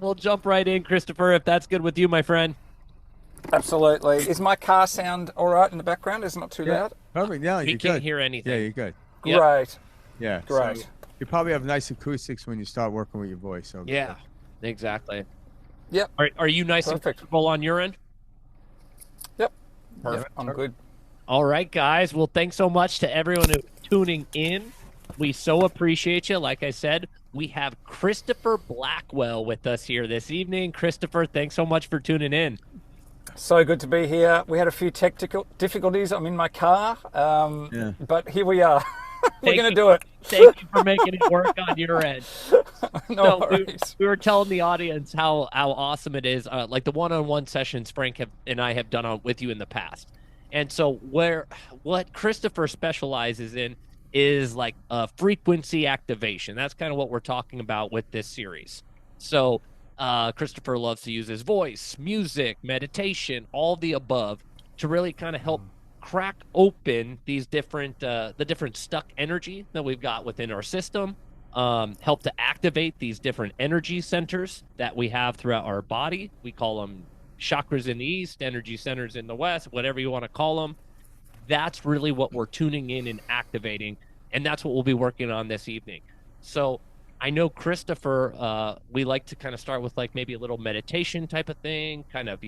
We'll jump right in, Christopher, if that's good with you, my friend. Absolutely. Is my car sound all right in the background? Is it not too Yeah, loud? perfect. Yeah, We you're can't good. hear Yeah, anything. you're good. Yep. Great. Yeah, so Great. you probably have nice acoustics when you start working with your voice. So it'll be Yeah. good. Exactly. Yep. Are you nice and Perfect. comfortable on your end? Yep. Yep. Perfect. I'm good. All right, guys. Well, thanks so much to everyone who's tuning in. We so appreciate you. Like I said, we have Christopher Blackwell with us here this evening. Christopher, thanks so much for tuning in. So good to be here. We had a few technical difficulties. I'm in my car, Yeah. but here we are. We're Thank going to you. do it. Thank you for making it work on your end. No So worries. we were telling the audience how awesome it is, like the one-on-one sessions and I have done with you in the past. And so what Christopher specializes in is like frequency activation. That's kind of what we're talking about with this series. So Christopher loves to use his voice, music, meditation, all the above to really kind of help crack open these the different stuck energy that we've got within our system, help to activate these different energy centers that we have throughout our body. We call them chakras in the east, energy centers in the west, whatever you want to call them. That's really what we're tuning in and activating, and that's what we'll be working on this evening. So I know Christopher, we like to kind of start with like maybe a little meditation type of thing, kind of,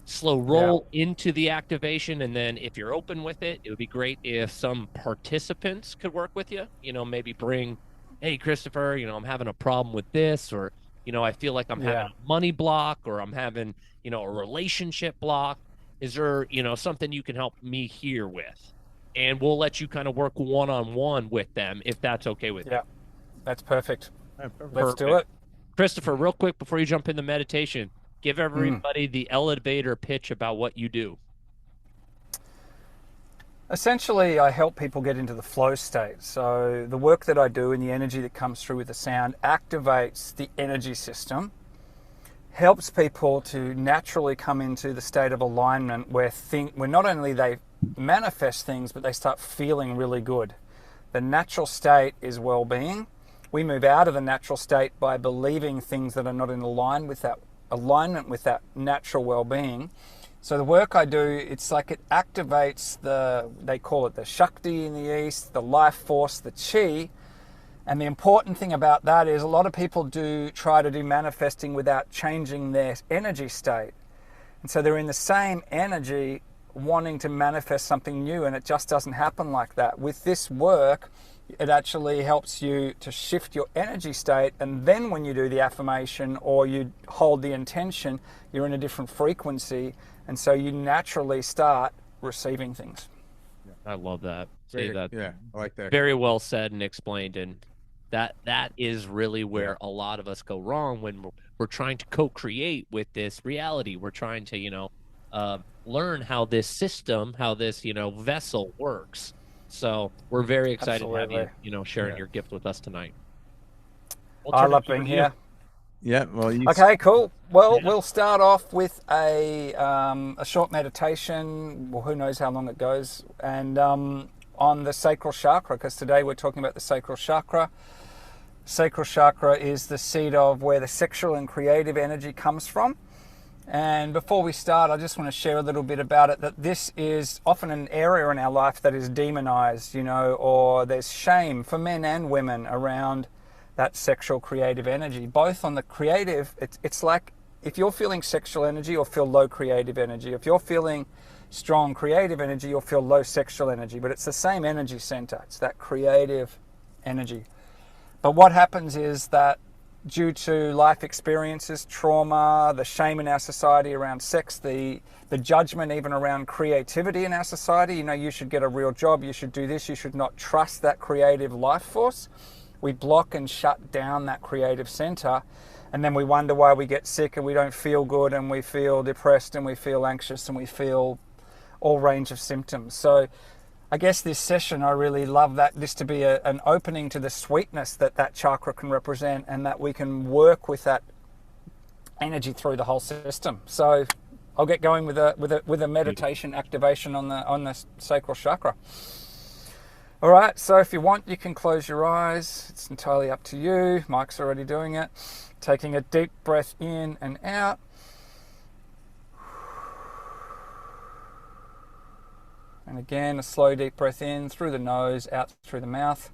slow roll into the activation. And then if you're open with it, it would be great if some participants could work with you, maybe bring, hey, Christopher, I'm having a problem with this, or, I feel like I'm having a money block, or I'm having, a relationship block. Is there, something you can help me here with? And we'll let you kind of work one-on-one with them if that's okay with you. Yeah. That's perfect. Yeah, perfect. Let's do it. Christopher, real quick before you jump into meditation, give everybody the elevator pitch about what you do. Essentially, I help people get into the flow state. So the work that I do and the energy that comes through with the sound activates the energy system, helps people to naturally come into the state of alignment where not only they manifest things, but they start feeling really good. The natural state is well-being. We move out of the natural state by believing things that are not in alignment with that natural well-being. So the work I do, it's like it activates they call it the Shakti in the East, the life force, the Chi. And the important thing about that is a lot of people do try to do manifesting without changing their energy state. And so they're in the same energy wanting to manifest something new, and it just doesn't happen like that. With this work, it actually helps you to shift your energy state, and then when you do the affirmation or you hold the intention, you're in a different frequency, and so you naturally start receiving things. I love that. Great. Yeah, I like that. Very well said and explained. And that is really where a lot of us go wrong when we're trying to co-create with this reality. We're trying to, learn how this system, how this, vessel works. So we're very excited to have you, sharing your gift with us tonight. I love being here. Yeah, well, okay, cool. Well, we'll start off with a short meditation. Well, who knows how long it goes, and on the sacral chakra, because today we're talking about the sacral chakra. Sacral chakra is the seat of where the sexual and creative energy comes from. And before we start, I just want to share a little bit about it, that this is often an area in our life that is demonized, or there's shame for men and women around that sexual creative energy. Both on the creative, it's like if you're feeling sexual energy, you'll feel low creative energy. If you're feeling strong creative energy, you'll feel low sexual energy. But it's the same energy center. It's that creative energy. But what happens is that due to life experiences, trauma, the shame in our society around sex, the judgment even around creativity in our society, you should get a real job, you should do this, you should not trust that creative life force. We block and shut down that creative center, and then we wonder why we get sick and we don't feel good and we feel depressed and we feel anxious and we feel all range of symptoms. So I guess this session, I really love this to be an opening to the sweetness that chakra can represent, and that we can work with that energy through the whole system. So I'll get going with a meditation activation on the sacral chakra. All right, so if you want, you can close your eyes. It's entirely up to you. Mike's already doing it. Taking a deep breath in and out. And again, a slow, deep breath in through the nose, out through the mouth.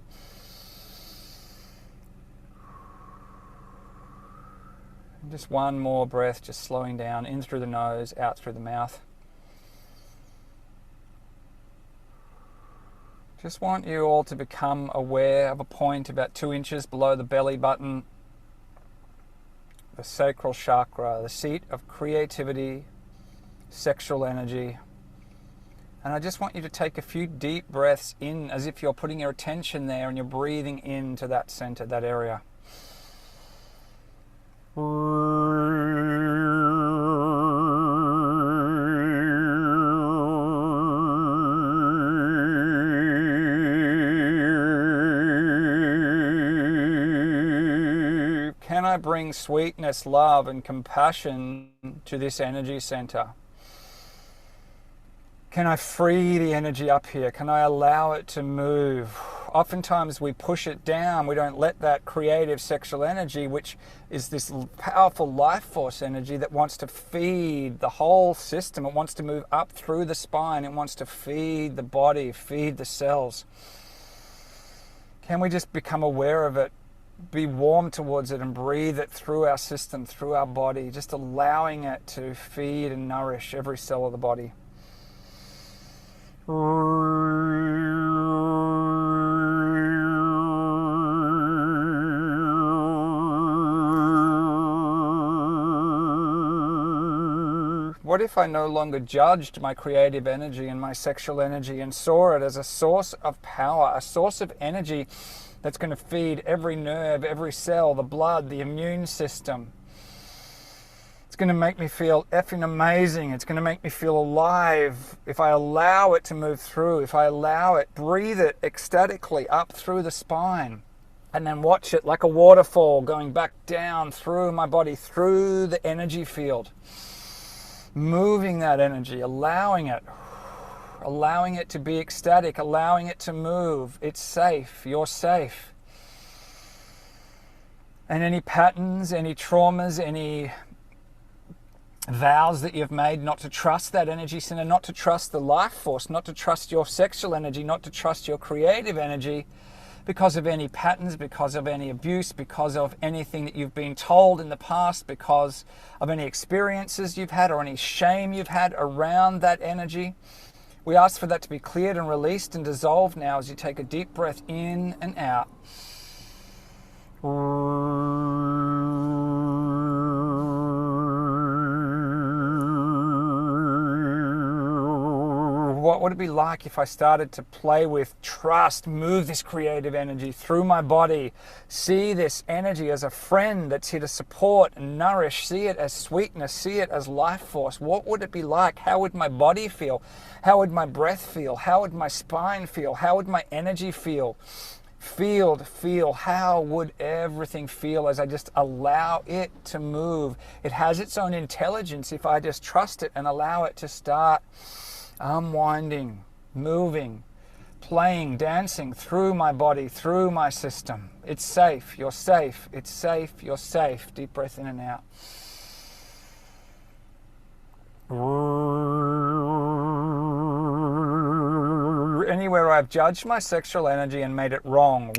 And just one more breath, just slowing down, in through the nose, out through the mouth. Just want you all to become aware of a point about 2 inches below the belly button, the sacral chakra, the seat of creativity, sexual energy. And I just want you to take a few deep breaths in as if you're putting your attention there and you're breathing into that center, that area. Can I bring sweetness, love, and compassion to this energy center? Can I free the energy up here? Can I allow it to move? Oftentimes we push it down. We don't let that creative sexual energy, which is this powerful life force energy that wants to feed the whole system. It wants to move up through the spine. It wants to feed the body, feed the cells. Can we just become aware of it, be warm towards it, and breathe it through our system, through our body, just allowing it to feed and nourish every cell of the body? What if I no longer judged my creative energy and my sexual energy and saw it as a source of power, a source of energy that's going to feed every nerve, every cell, the blood, the immune system? It's going to make me feel effing amazing. It's going to make me feel alive if I allow it to move through, if I allow it, breathe it ecstatically up through the spine, and then watch it like a waterfall going back down through my body, through the energy field. Moving that energy, allowing it to be ecstatic, allowing it to move. It's safe. You're safe. And any patterns, any traumas, any vows that you've made not to trust that energy center, not to trust the life force, not to trust your sexual energy, not to trust your creative energy, because of any patterns, because of any abuse, because of anything that you've been told in the past, because of any experiences you've had or any shame you've had around that energy. We ask for that to be cleared and released and dissolved now as you take a deep breath in and out. What would it be like if I started to play with trust, move this creative energy through my body, see this energy as a friend that's here to support and nourish, see it as sweetness, see it as life force? What would it be like? How would my body feel? How would my breath feel? How would my spine feel? How would my energy feel? Feel, how would everything feel as I just allow it to move? It has its own intelligence if I just trust it and allow it to start unwinding, moving, playing, dancing through my body, through my system. It's safe, you're safe, it's safe, you're safe. Deep breath in and out. Anywhere I've judged my sexual energy and made it wrong.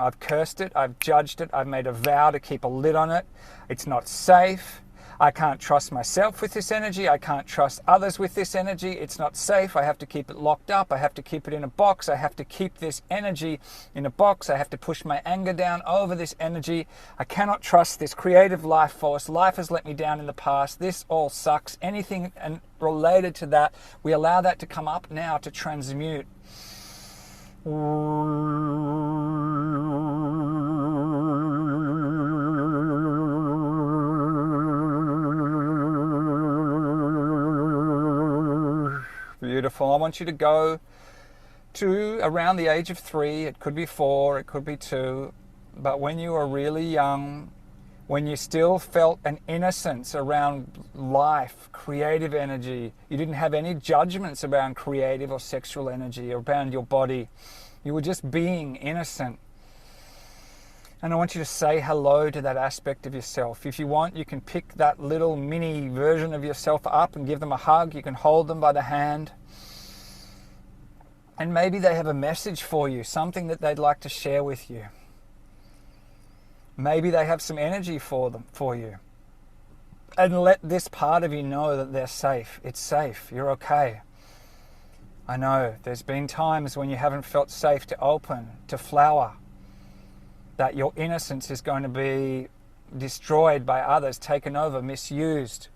I've cursed it, I've judged it, I've made a vow to keep a lid on it. It's not safe. I can't trust myself with this energy. I can't trust others with this energy. It's not safe. I have to keep it locked up. I have to keep it in a box. I have to keep this energy in a box. I have to push my anger down over this energy. I cannot trust this creative life force. Life has let me down in the past. This all sucks. Anything and related to that, we allow that to come up now to transmute. Beautiful. I want you to go to around the age of 3. It could be 4, it could be 2. But when you are really young, when you still felt an innocence around life, creative energy. You didn't have any judgments around creative or sexual energy or around your body. You were just being innocent. And I want you to say hello to that aspect of yourself. If you want, you can pick that little mini version of yourself up and give them a hug. You can hold them by the hand. And maybe they have a message for you, something that they'd like to share with you. Maybe they have some energy for you. And let this part of you know that they're safe. It's safe. You're okay. I know there's been times when you haven't felt safe to open, to flower, that your innocence is going to be destroyed by others, taken over, misused.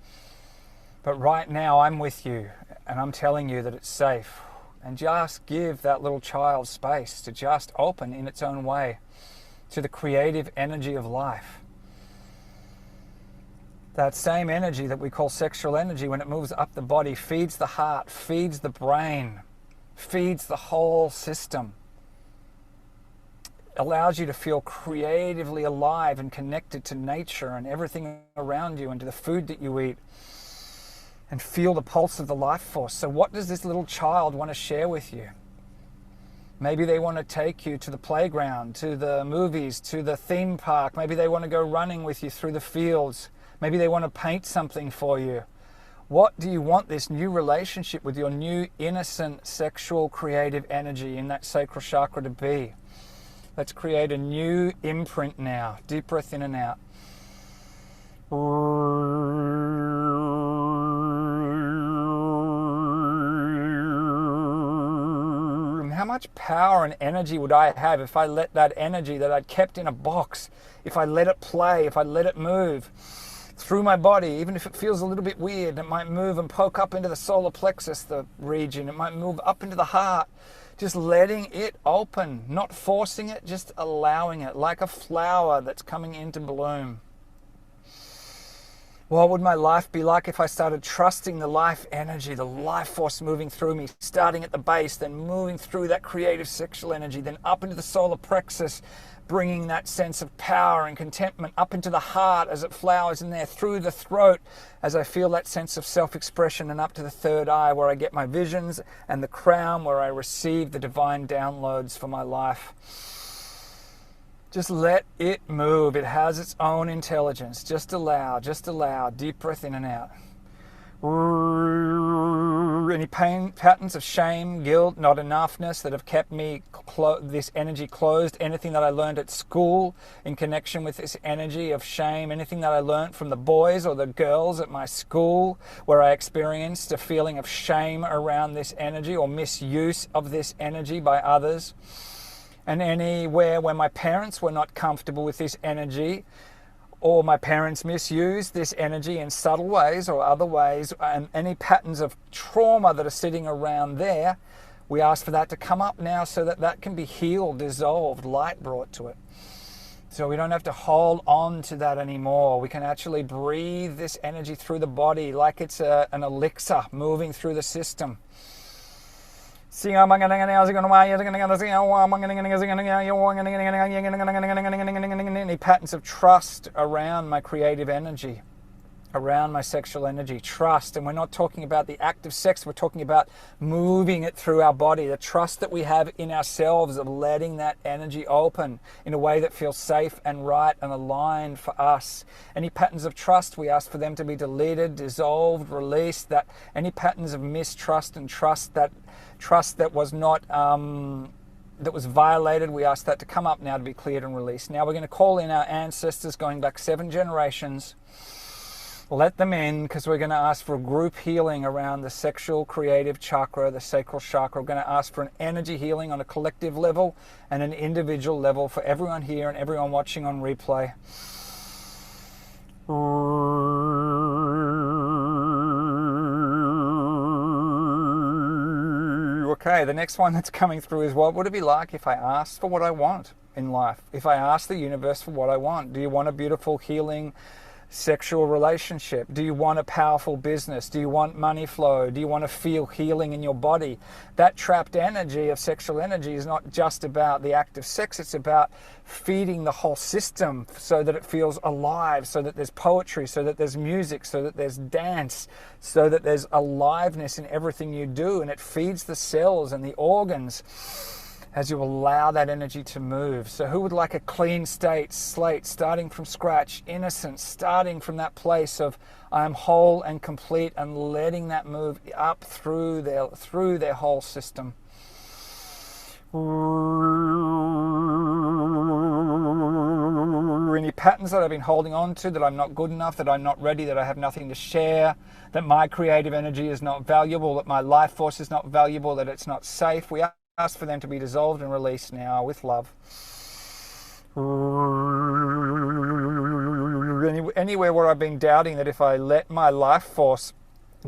But right now I'm with you and I'm telling you that it's safe. And just give that little child space to just open in its own way to the creative energy of life. That same energy that we call sexual energy, when it moves up the body, feeds the heart, feeds the brain, feeds the whole system. Allows you to feel creatively alive and connected to nature and everything around you and to the food that you eat, and feel the pulse of the life force. So what does this little child want to share with you? Maybe they want to take you to the playground, to the movies, to the theme park. Maybe they want to go running with you through the fields. Maybe they want to paint something for you. What do you want this new relationship with your new innocent sexual creative energy in that sacral chakra to be? Let's create a new imprint now. Deep breath in and out. How much power and energy would I have if I let that energy that I'd kept in a box, if I let it play, if I let it move through my body, even if it feels a little bit weird, it might move and poke up into the solar plexus, the region, it might move up into the heart, just letting it open, not forcing it, just allowing it, like a flower that's coming into bloom. What would my life be like if I started trusting the life energy, the life force moving through me, starting at the base, then moving through that creative sexual energy, then up into the solar plexus, bringing that sense of power and contentment up into the heart as it flowers in there, through the throat as I feel that sense of self-expression, and up to the third eye where I get my visions, and the crown where I receive the divine downloads for my life. Just let it move. It has its own intelligence. Just allow, deep breath in and out. Any pain, patterns of shame, guilt, not enoughness that have kept me this energy closed, anything that I learned at school in connection with this energy of shame, anything that I learned from the boys or the girls at my school where I experienced a feeling of shame around this energy or misuse of this energy by others. And anywhere where my parents were not comfortable with this energy, or my parents misused this energy in subtle ways or other ways, and any patterns of trauma that are sitting around there, we ask for that to come up now so that that can be healed, dissolved, light brought to it. So we don't have to hold on to that anymore. We can actually breathe this energy through the body like it's an elixir moving through the system. Any patterns of trust around my creative energy, around my sexual energy, trust. And we're not talking about the act of sex, we're talking about moving it through our body, the trust that we have in ourselves of letting that energy open in a way that feels safe and right and aligned for us. Any patterns of trust, we ask for them to be deleted, dissolved, released. That any patterns of mistrust and trust that was not that was violated, we ask that to come up now to be cleared and released. Now we're going to call in our ancestors going back 7 generations. Let them in, because we're going to ask for a group healing around the sexual creative chakra, the sacral chakra. We're going to ask for an energy healing on a collective level and an individual level for everyone here and everyone watching on replay. Okay, the next one that's coming through is, what would it be like if I asked for what I want in life? If I asked the universe for what I want? Do you want a beautiful, healing, sexual relationship? Do you want a powerful business? Do you want money flow? Do you want to feel healing in your body? That trapped energy of sexual energy is not just about the act of sex, it's about feeding the whole system so that it feels alive, so that there's poetry, so that there's music, so that there's dance, so that there's aliveness in everything you do, and it feeds the cells and the organs as you allow that energy to move. So who would like a clean slate, starting from scratch, innocent, starting from that place of I am whole and complete, and letting that move up through their whole system. Any patterns that I've been holding on to, that I'm not good enough, that I'm not ready, that I have nothing to share, that my creative energy is not valuable, that my life force is not valuable, that it's not safe. We ask for them to be dissolved and released now with love. Anywhere where I've been doubting that if I let my life force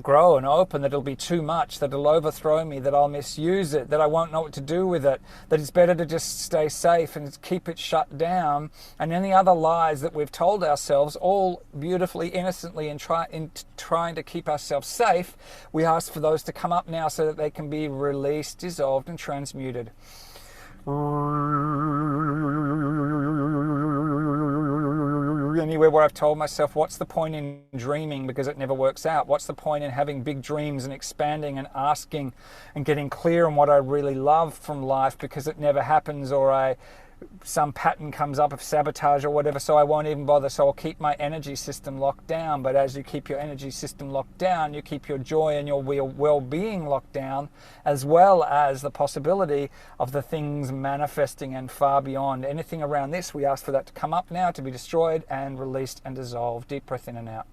grow and open, that it'll be too much, that it'll overthrow me, that I'll misuse it, that I won't know what to do with it, that it's better to just stay safe and keep it shut down, and any other lies that we've told ourselves, all beautifully, innocently, in trying to keep ourselves safe, we ask for those to come up now so that they can be released, dissolved, and transmuted. Anywhere where I've told myself, what's the point in dreaming because it never works out? What's the point in having big dreams and expanding and asking and getting clear on what I really love from life because it never happens, or some pattern comes up of sabotage or whatever, so I won't even bother, so I'll keep my energy system locked down. But as you keep your energy system locked down, you keep your joy and your well-being locked down, as well as the possibility of the things manifesting and far beyond. Anything around this, we ask for that to come up now, to be destroyed and released and dissolved. Deep breath in and out.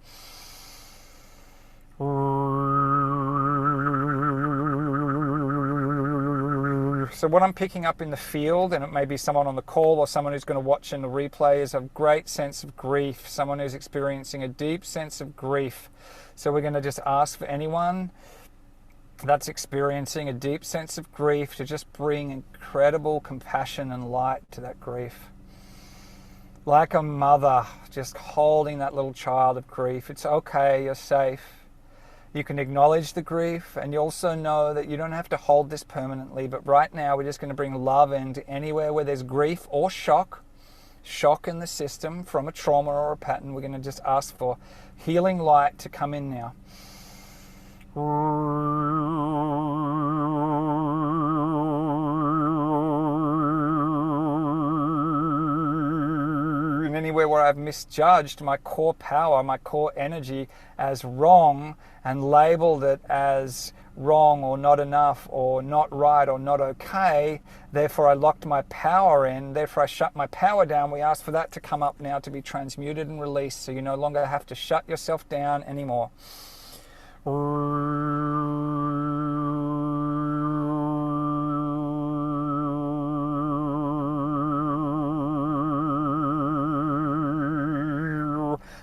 So what I'm picking up in the field, and it may be someone on the call or someone who's going to watch in the replay, is a great sense of grief, someone who's experiencing a deep sense of grief. So we're going to just ask for anyone that's experiencing a deep sense of grief to just bring incredible compassion and light to that grief. Like a mother just holding that little child of grief. It's okay, you're safe. You can acknowledge the grief, and you also know that you don't have to hold this permanently, but right now we're just going to bring love into anywhere where there's grief or shock in the system from a trauma or a pattern. We're going to just ask for healing light to come in now. Anywhere where I've misjudged my core power, my core energy as wrong, and labeled it as wrong or not enough or not right or not okay, therefore I locked my power in, therefore I shut my power down. We ask for that to come up now, to be transmuted and released, so you no longer have to shut yourself down anymore.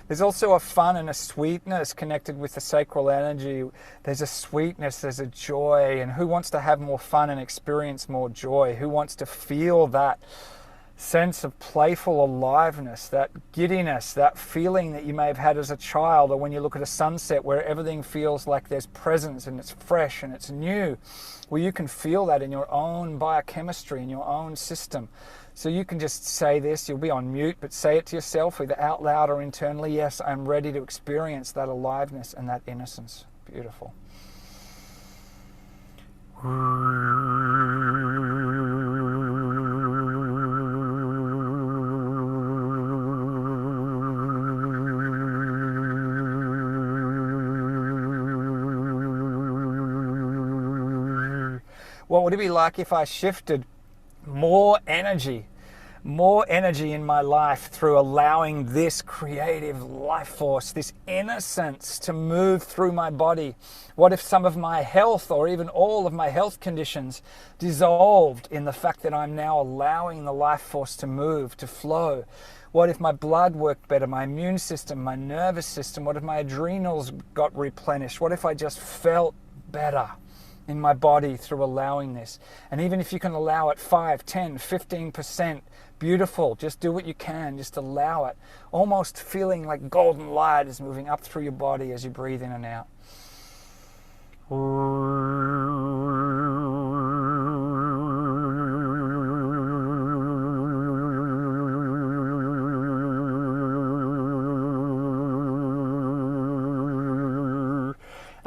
There's also a fun and a sweetness connected with the sacral energy. There's a sweetness, there's a joy, and who wants to have more fun and experience more joy? Who wants to feel that sense of playful aliveness, that giddiness, that feeling that you may have had as a child, or when you look at a sunset where everything feels like there's presence and it's fresh and it's new? Well, you can feel that in your own biochemistry, in your own system. So you can just say this, you'll be on mute, but say it to yourself either out loud or internally. Yes, I'm ready to experience that aliveness and that innocence. Beautiful. What would it be like if I shifted more energy in my life through allowing this creative life force, this innocence, to move through my body? What if some of my health, or even all of my health conditions, dissolved in the fact that I'm now allowing the life force to move, to flow? What if my blood worked better, my immune system, my nervous system? What if my adrenals got replenished? What if I just felt better? in my body through allowing this. And even if you can allow it 5, 10, 15%, beautiful. Just do what you can. Just allow it. Almost feeling like golden light is moving up through your body as you breathe in and out.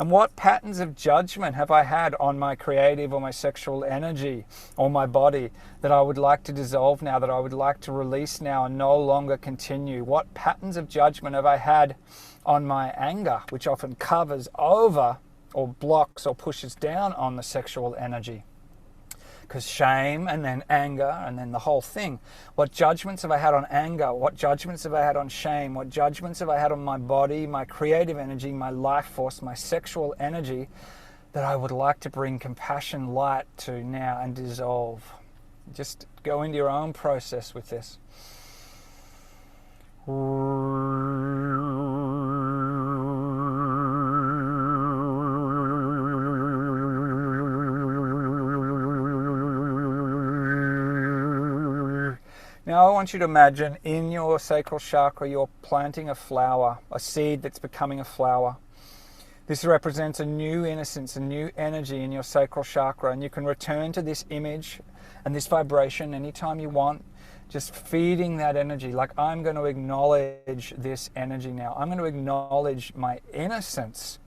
And what patterns of judgment have I had on my creative or my sexual energy or my body that I would like to dissolve now, that I would like to release now and no longer continue? What patterns of judgment have I had on my anger, which often covers over or blocks or pushes down on the sexual energy? Because shame and then anger and then the whole thing. What judgments have I had on anger? What judgments have I had on shame? What judgments have I had on my body, my creative energy, my life force, my sexual energy that I would like to bring compassion, light to now and dissolve? Just go into your own process with this. Now I want you to imagine in your sacral chakra you're planting a flower, a seed that's becoming a flower. This represents a new innocence, a new energy in your sacral chakra, and you can return to this image and this vibration anytime you want, just feeding that energy. Like, I'm going to acknowledge this energy now. I'm going to acknowledge my innocence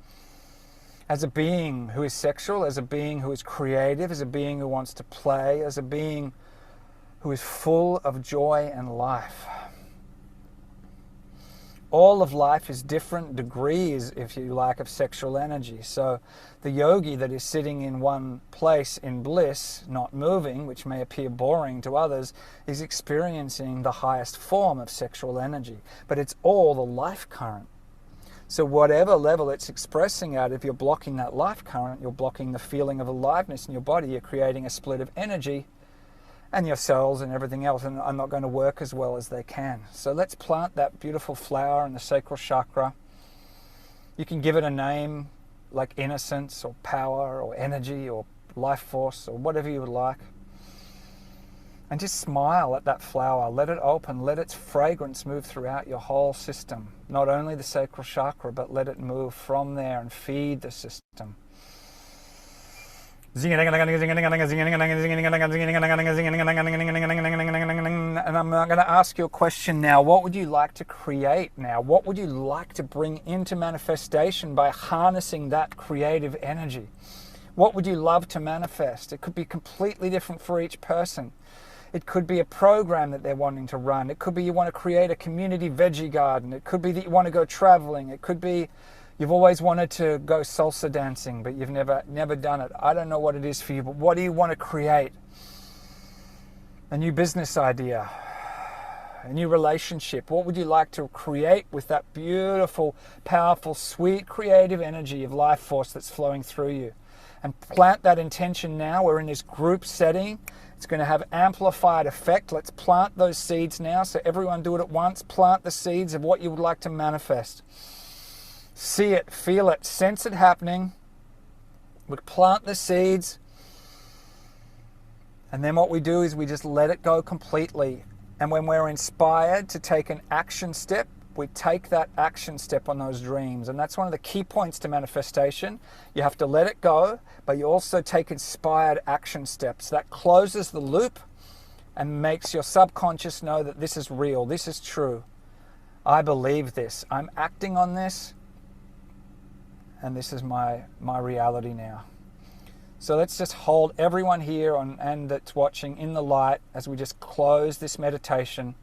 as a being who is sexual, as a being who is creative, as a being who wants to play, as a being who is full of joy and life. All of life is different degrees, if you like, of sexual energy. So the yogi that is sitting in one place in bliss, not moving, which may appear boring to others, is experiencing the highest form of sexual energy. But it's all the life current. So whatever level it's expressing at, if you're blocking that life current, you're blocking the feeling of aliveness in your body, you're creating a split of energy, and your cells and everything else are not going to work as well as they can. So let's plant that beautiful flower in the sacral chakra. You can give it a name like innocence or power or energy or life force or whatever you would like. And just smile at that flower. Let it open. Let its fragrance move throughout your whole system. Not only the sacral chakra, but let it move from there and feed the system. And I'm going to ask you a question now. What would you like to create now? What would you like to bring into manifestation by harnessing that creative energy? What would you love to manifest? It could be completely different for each person. It could be a program that they're wanting to run. It could be you want to create a community veggie garden. It could be that you want to go traveling. It could be you've always wanted to go salsa dancing, but you've never done it. I don't know what it is for you, but what do you want to create? A new business idea, a new relationship. What would you like to create with that beautiful, powerful, sweet, creative energy of life force that's flowing through you? And plant that intention now. We're in this group setting. It's going to have amplified effect. Let's plant those seeds now. So everyone do it at once. Plant the seeds of what you would like to manifest. See it, feel it, sense it happening. We plant the seeds. And then what we do is we just let it go completely. And when we're inspired to take an action step, we take that action step on those dreams. And that's one of the key points to manifestation. You have to let it go, but you also take inspired action steps. That closes the loop and makes your subconscious know that this is real, this is true. I believe this. I'm acting on this. And this is my reality now. So let's just hold everyone here and that's watching in the light as we just close this meditation.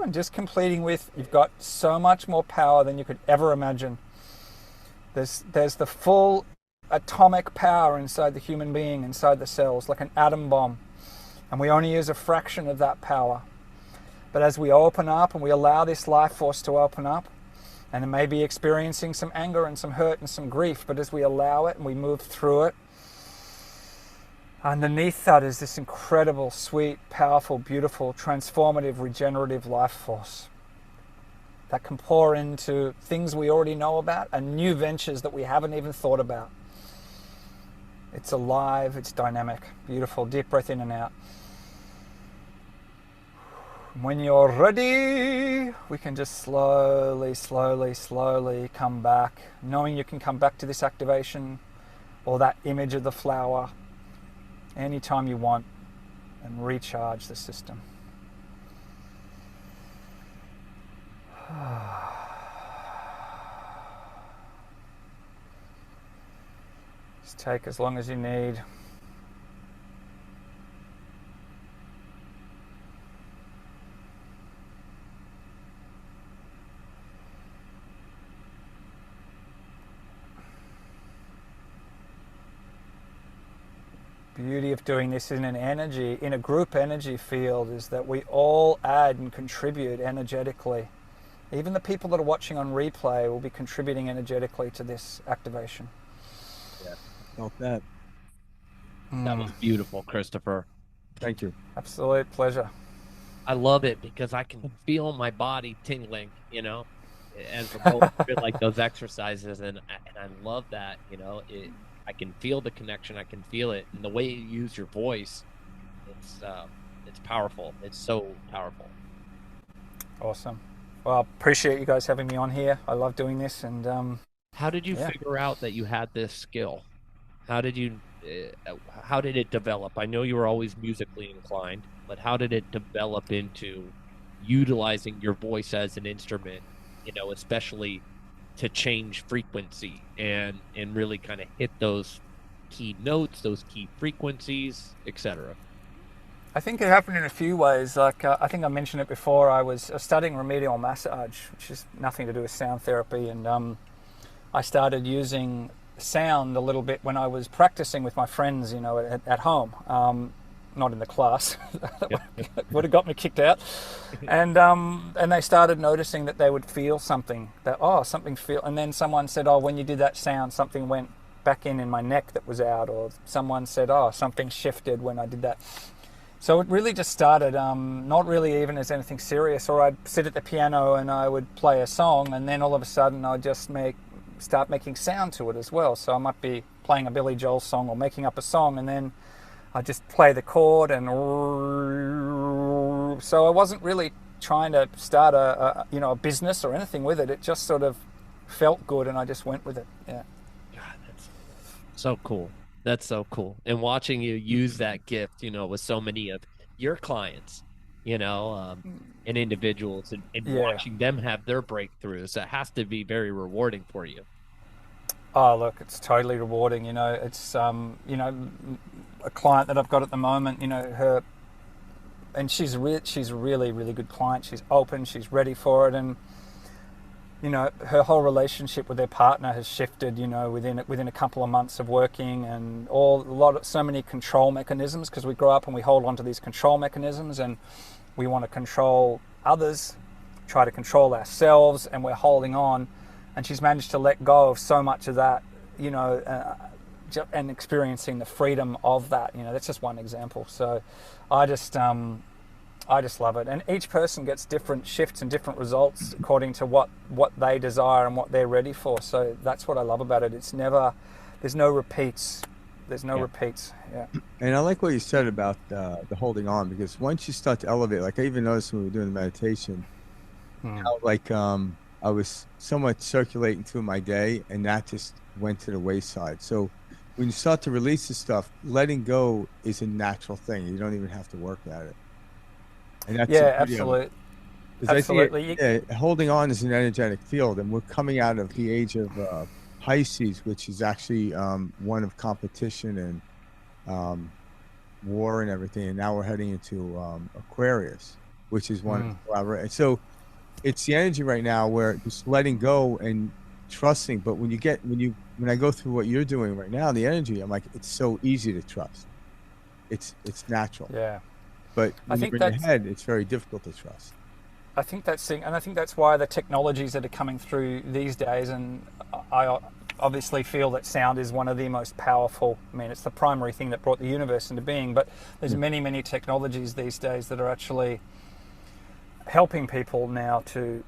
And just completing with, you've got so much more power than you could ever imagine. There's the full atomic power inside the human being, inside the cells, like an atom bomb. And we only use a fraction of that power. But as we open up and we allow this life force to open up, and it may be experiencing some anger and some hurt and some grief, but as we allow it and we move through it, Underneath that is this incredible, sweet, powerful, beautiful, transformative, regenerative life force that can pour into things we already know about and new ventures that we haven't even thought about. It's alive, it's dynamic, beautiful. Deep breath in and out. When you're ready, we can just slowly, slowly, slowly come back, knowing you can come back to this activation or that image of the flower anytime you want and recharge the system. Just take as long as you need. Beauty of doing this in a group energy field, is that we all add and contribute energetically. Even the people that are watching on replay will be contributing energetically to this activation. Yeah, felt that. That was beautiful, Christopher. Thank you. Absolute pleasure. I love it because I can feel my body tingling, as we're going through like those exercises, and I love that, I can feel the connection. I can feel it, and the way you use your voice, it's powerful. It's so powerful. Awesome. Well, appreciate you guys having me on here. I love doing this. And how did you figure out that you had this skill? How did it develop? I know you were always musically inclined, but how did it develop into utilizing your voice as an instrument? Especially to change frequency and really kind of hit those key notes, those key frequencies, etc. I think it happened in a few ways. Like I think I mentioned it before. I was studying remedial massage, which is nothing to do with sound therapy, and I started using sound a little bit when I was practicing with my friends, at home. Not in the class. Would have got me kicked out. And they started noticing that they would feel something. And then someone said, when you did that sound, something went back in my neck that was out. Or someone said, something shifted when I did that. So it really just started, not really even as anything serious. Or I'd sit at the piano and I would play a song, and then all of a sudden I'd just start making sound to it as well. So I might be playing a Billy Joel song or making up a song, and then I just play the chord, and so I wasn't really trying to start a business or anything with it. It just sort of felt good, and I just went with it. Yeah. God, that's so cool. That's so cool. And watching you use that gift, with so many of your clients, and individuals, and watching them have their breakthroughs, it has to be very rewarding for you. Oh, look, it's totally rewarding. It's, a client that I've got at the moment, her, and she's a really, really good client. She's open, she's ready for it. And, her whole relationship with their partner has shifted, within a couple of months of working, and so many control mechanisms, because we grow up and we hold on to these control mechanisms, and we want to control others, try to control ourselves, and we're holding on. And she's managed to let go of so much of that, and experiencing the freedom of that. That's just one example. So I just love it. And each person gets different shifts and different results according to what they desire and what they're ready for. So that's what I love about it. There's no repeats. There's no repeats. Yeah. And I like what you said about the holding on, because once you start to elevate, like I even noticed when we were doing the meditation, how I was somewhat circulating through my day, and that just went to the wayside. So when you start to release this stuff, letting go is a natural thing. You don't even have to work at it. And that's absolutely. Absolutely. Holding on is an energetic field, and we're coming out of the age of Pisces, which is actually one of competition and war and everything. And now we're heading into Aquarius, which is one of collaboration. So it's the energy right now where just letting go and trusting. But when I go through what you're doing right now, the energy, I'm like, it's so easy to trust. It's natural. Yeah. But when you're in your head, it's very difficult to trust. I think that's why the technologies that are coming through these days, and obviously feel that sound is one of the most powerful. I mean, it's the primary thing that brought the universe into being, but there's many, many technologies these days that are actually helping people now to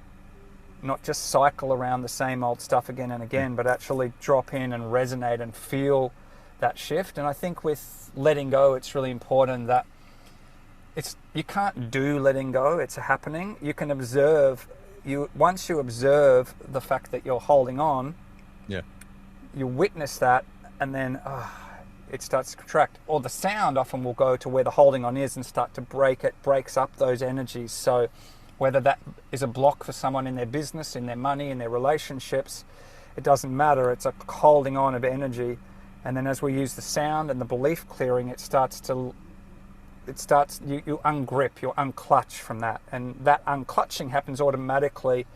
not just cycle around the same old stuff again and again, but actually drop in and resonate and feel that shift. And I think with letting go, it's really important that you can't do letting go, it's a happening. You can observe, once you observe the fact that you're holding on, you witness that, and then it starts to contract. Or the sound often will go to where the holding on is and start to break it, breaks up those energies. So whether that is a block for someone in their business, in their money, in their relationships, it doesn't matter. It's a holding on of energy. And then as we use the sound and the belief clearing, you ungrip, you unclutch from that. And that unclutching happens automatically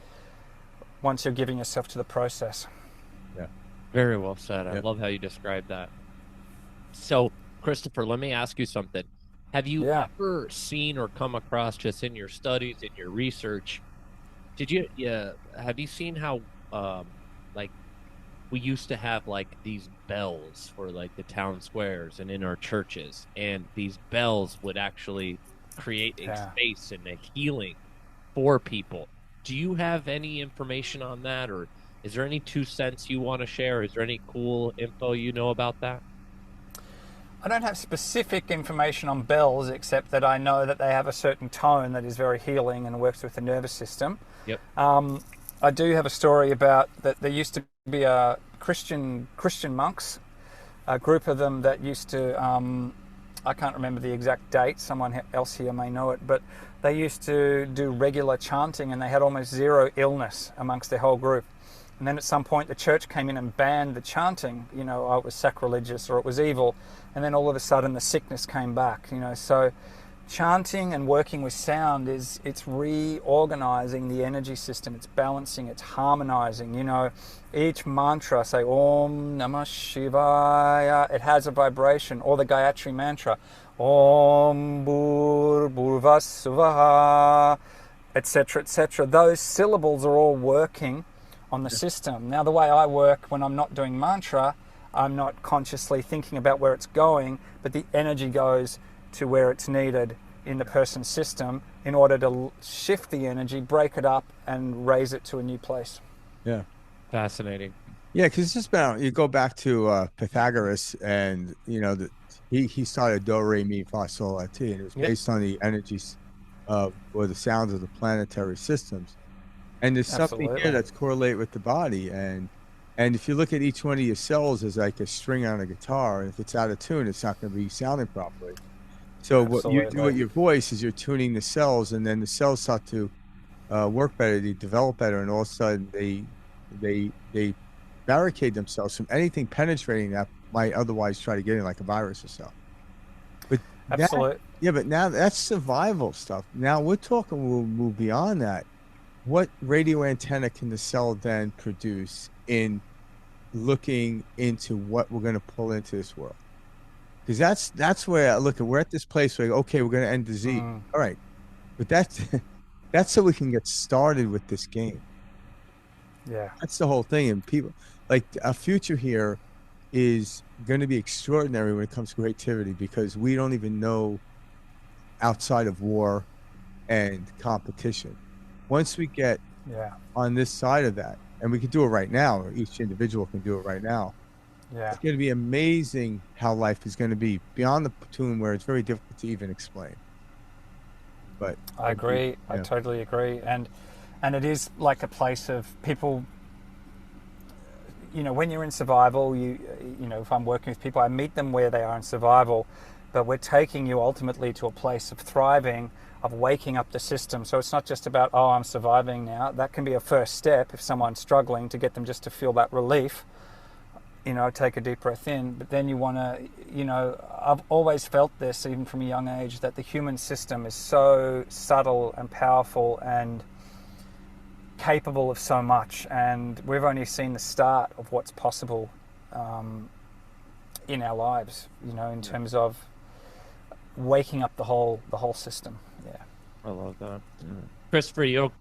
once you're giving yourself to the process. Yeah. Very well said. I love how you described that. So, Christopher, let me ask you something. Have you ever seen or come across, just in your studies, in your research, have you seen how, like, we used to have, like, these bells for, like, the town squares and in our churches, and these bells would actually create a space and a healing for people. Do you have any information on that, or is there any 2 cents you want to share? Is there any cool info you know about that? I don't have specific information on bells, except that I know that they have a certain tone that is very healing and works with the nervous system. Yep. I do have a story about that. There used to be a Christian monks, a group of them that used to, I can't remember the exact date, someone else here may know it, but they used to do regular chanting, and they had almost zero illness amongst their whole group. And then at some point the church came in and banned the chanting, it was sacrilegious or it was evil. And then all of a sudden the sickness came back, So chanting and working with sound it's reorganizing the energy system, it's balancing, it's harmonizing. Each mantra, say Om Namah Shivaya, it has a vibration. Or the Gayatri mantra, Om Bhurvasvaha, etc., etc. Those syllables are all working on the system. Now, the way I work when I'm not doing mantra, I'm not consciously thinking about where it's going, but the energy goes to where it's needed in the person's system in order to shift the energy, break it up, and raise it to a new place. Yeah. Fascinating. Yeah, because it's just about, you go back to Pythagoras, and, he started do, re, mi, fa, sol, la, ti, and it was based on the energies or the sounds of the planetary systems. And there's something here that's correlated with the body. And if you look at each one of your cells as like a string on a guitar, and if it's out of tune, it's not going to be sounding properly. So what you do with your voice is you're tuning the cells, and then the cells start to work better, they develop better, and all of a sudden they barricade themselves from anything penetrating that might otherwise try to get in, like a virus or so. But but now that's survival stuff. Now we're talking, we'll move beyond that. What radio antenna can the cell then produce in looking into what we're going to pull into this world? Because that's where I look at, we're at this place where, okay, we're going to end disease. All right. But that's so we can get started with this game. Yeah. That's the whole thing. And people, like, our future here is going to be extraordinary when it comes to creativity, because we don't even know outside of war and competition. Once we get on this side of that, and we can do it right now, or each individual can do it right now, it's going to be amazing how life is going to be beyond the platoon, where it's very difficult to even explain. But I agree. I totally agree. And it is like a place of people, when you're in survival, if I'm working with people, I meet them where they are in survival, but we're taking you ultimately to a place of thriving, of waking up the system. So it's not just about, I'm surviving now. That can be a first step if someone's struggling, to get them just to feel that relief, take a deep breath in. But then you want to, I've always felt this, even from a young age, that the human system is so subtle and powerful and capable of so much. And we've only seen the start of what's possible in our lives, in terms of waking up the whole system. I love that. Christopher, you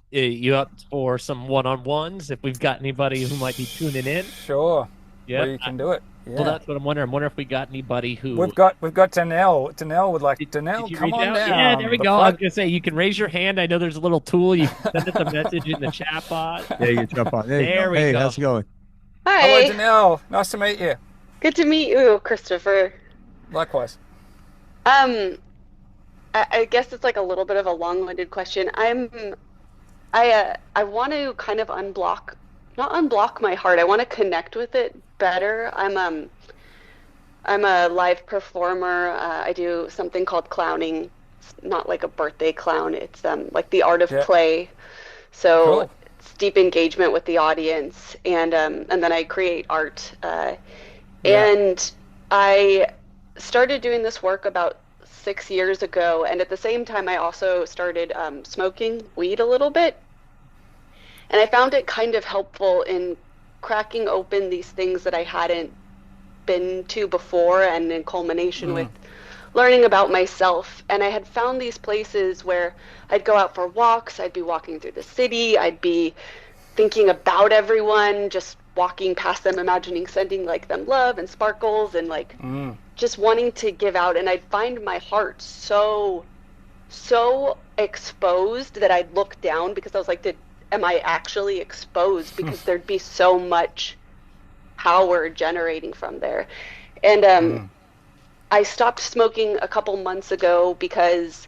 up for some one-on-ones if we've got anybody who might be tuning in? Sure. Yeah. where you can do it. Yeah. Well, that's what I'm wondering. I'm wondering if we got anybody who We've got Danelle. Danelle would like. Danelle, did you come reach on out? down. Yeah, there we go. I was gonna say you can raise your hand. I know there's a little tool. You can send us a message in the chat bot. Yeah, you can jump on. There we hey, go. how's it going? Hi. Hello, Danelle. Nice to meet you. Good to meet you, Christopher. Likewise. I guess it's like a little bit of a long-winded question. I want to kind of not unblock my heart. I want to connect with it better. I'm a live performer. I do something called clowning. It's not like a birthday clown. It's like the art of play. So cool. It's deep engagement with the audience, and then I create art. And I started doing this work about 6 years ago, and at the same time I also started smoking weed a little bit, and I found it kind of helpful in cracking open these things that I hadn't been to before, and in culmination with learning about myself. And I had found these places where I'd go out for walks, I'd be walking through the city, I'd be thinking about everyone, just walking past them, imagining sending like them love and sparkles, and like just wanting to give out. And I'd find my heart so exposed that I'd look down, because I was like, am I actually exposed? Because there'd be so much power generating from there. And I stopped smoking a couple months ago because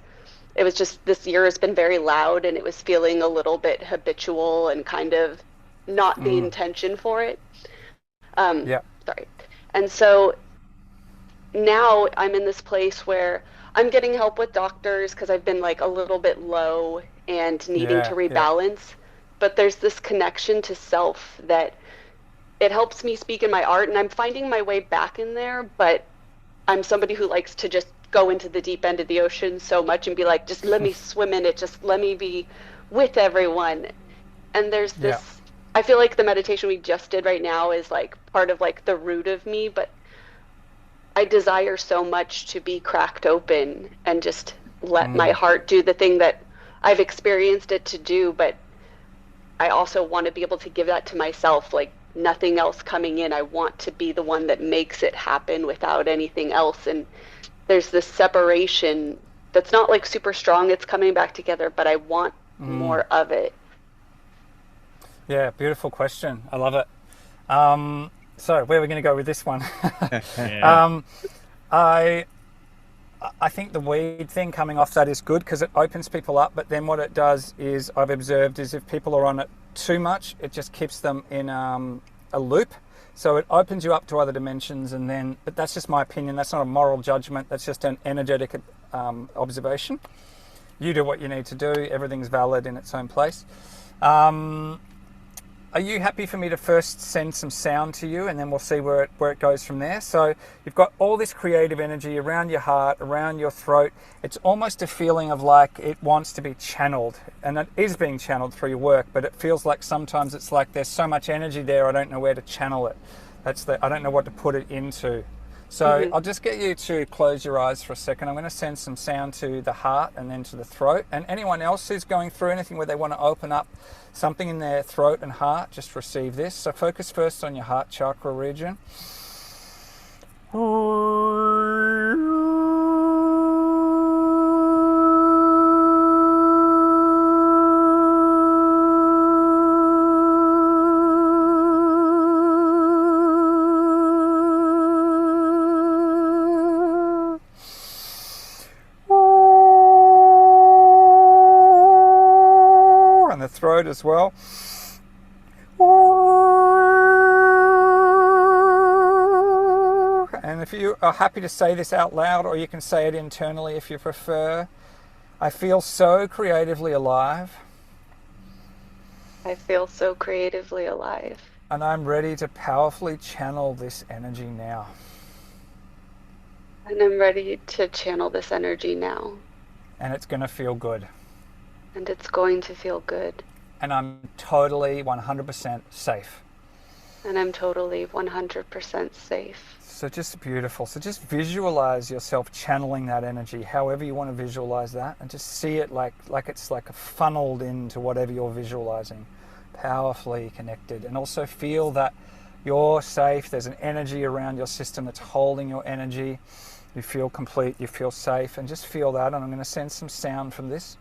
it was just, this year has been very loud, and it was feeling a little bit habitual and kind of not the intention for it. Sorry. And so now I'm in this place where I'm getting help with doctors because I've been like a little bit low and needing to rebalance. But there's this connection to self that it helps me speak in my art, and I'm finding my way back in there. But I'm somebody who likes to just go into the deep end of the ocean so much and be like, just let me swim in it, just let me be with everyone. And there's this, I feel like the meditation we just did right now is like part of like the root of me, but I desire so much to be cracked open and just let my heart do the thing that I've experienced it to do. But I also want to be able to give that to myself, like nothing else coming in. I want to be the one that makes it happen without anything else. And there's this separation that's not like super strong. It's coming back together, but I want more of it. Yeah, beautiful question. I love it. So where are we going to go with this one? I think the weed thing coming off that is good because it opens people up, but then what it does is, I've observed, is if people are on it too much, it just keeps them in a loop. So it opens you up to other dimensions, and then, but that's just my opinion. That's not a moral judgment. That's just an energetic observation. You do what you need to do. Everything's valid in its own place. Are you happy for me to first send some sound to you, and then we'll see where it goes from there? So you've got all this creative energy around your heart, around your throat. It's almost a feeling of like it wants to be channeled, and it is being channeled through your work, but it feels like sometimes it's like there's so much energy there, I don't know where to channel it. I don't know what to put it into. So I'll just get you to close your eyes for a second. I'm going to send some sound to the heart and then to the throat. And anyone else who's going through anything where they want to open up something in their throat and heart, just receive this. So focus first on your heart chakra region. Throat as well. And if you are happy to say this out loud, or you can say it internally if you prefer, I feel so creatively alive. I feel so creatively alive. And I'm ready to powerfully channel this energy now. And I'm ready to channel this energy now. And it's going to feel good. And it's going to feel good. And I'm totally 100% safe. And I'm totally 100% safe. So just beautiful. So just visualize yourself channeling that energy, however you want to visualize that, and just see it like it's like funneled into whatever you're visualizing, powerfully connected. And also feel that You're safe. There's an energy around your system that's holding your energy. You feel complete, you feel safe, and just feel that. And I'm going to send some sound from this.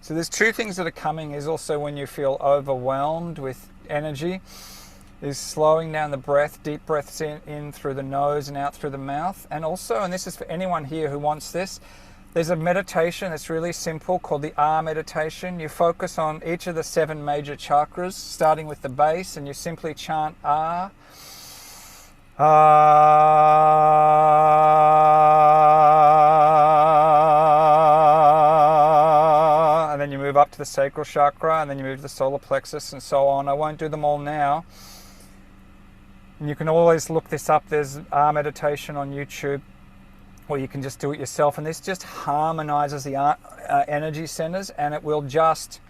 So there's two things that are coming is also when you feel overwhelmed with energy, is slowing down the breath, deep breaths in through the nose and out through the mouth. And also, and this is for anyone here who wants this, there's a meditation that's really simple called the R meditation. You focus on each of the 7 major chakras, starting with the base, and you simply chant R. And then you move up to the sacral chakra, and then you move to the solar plexus, and so on. I won't do them all now. And you can always look this up. There's R meditation on YouTube, or you can just do it yourself. And this just harmonizes the energy centers, and it will just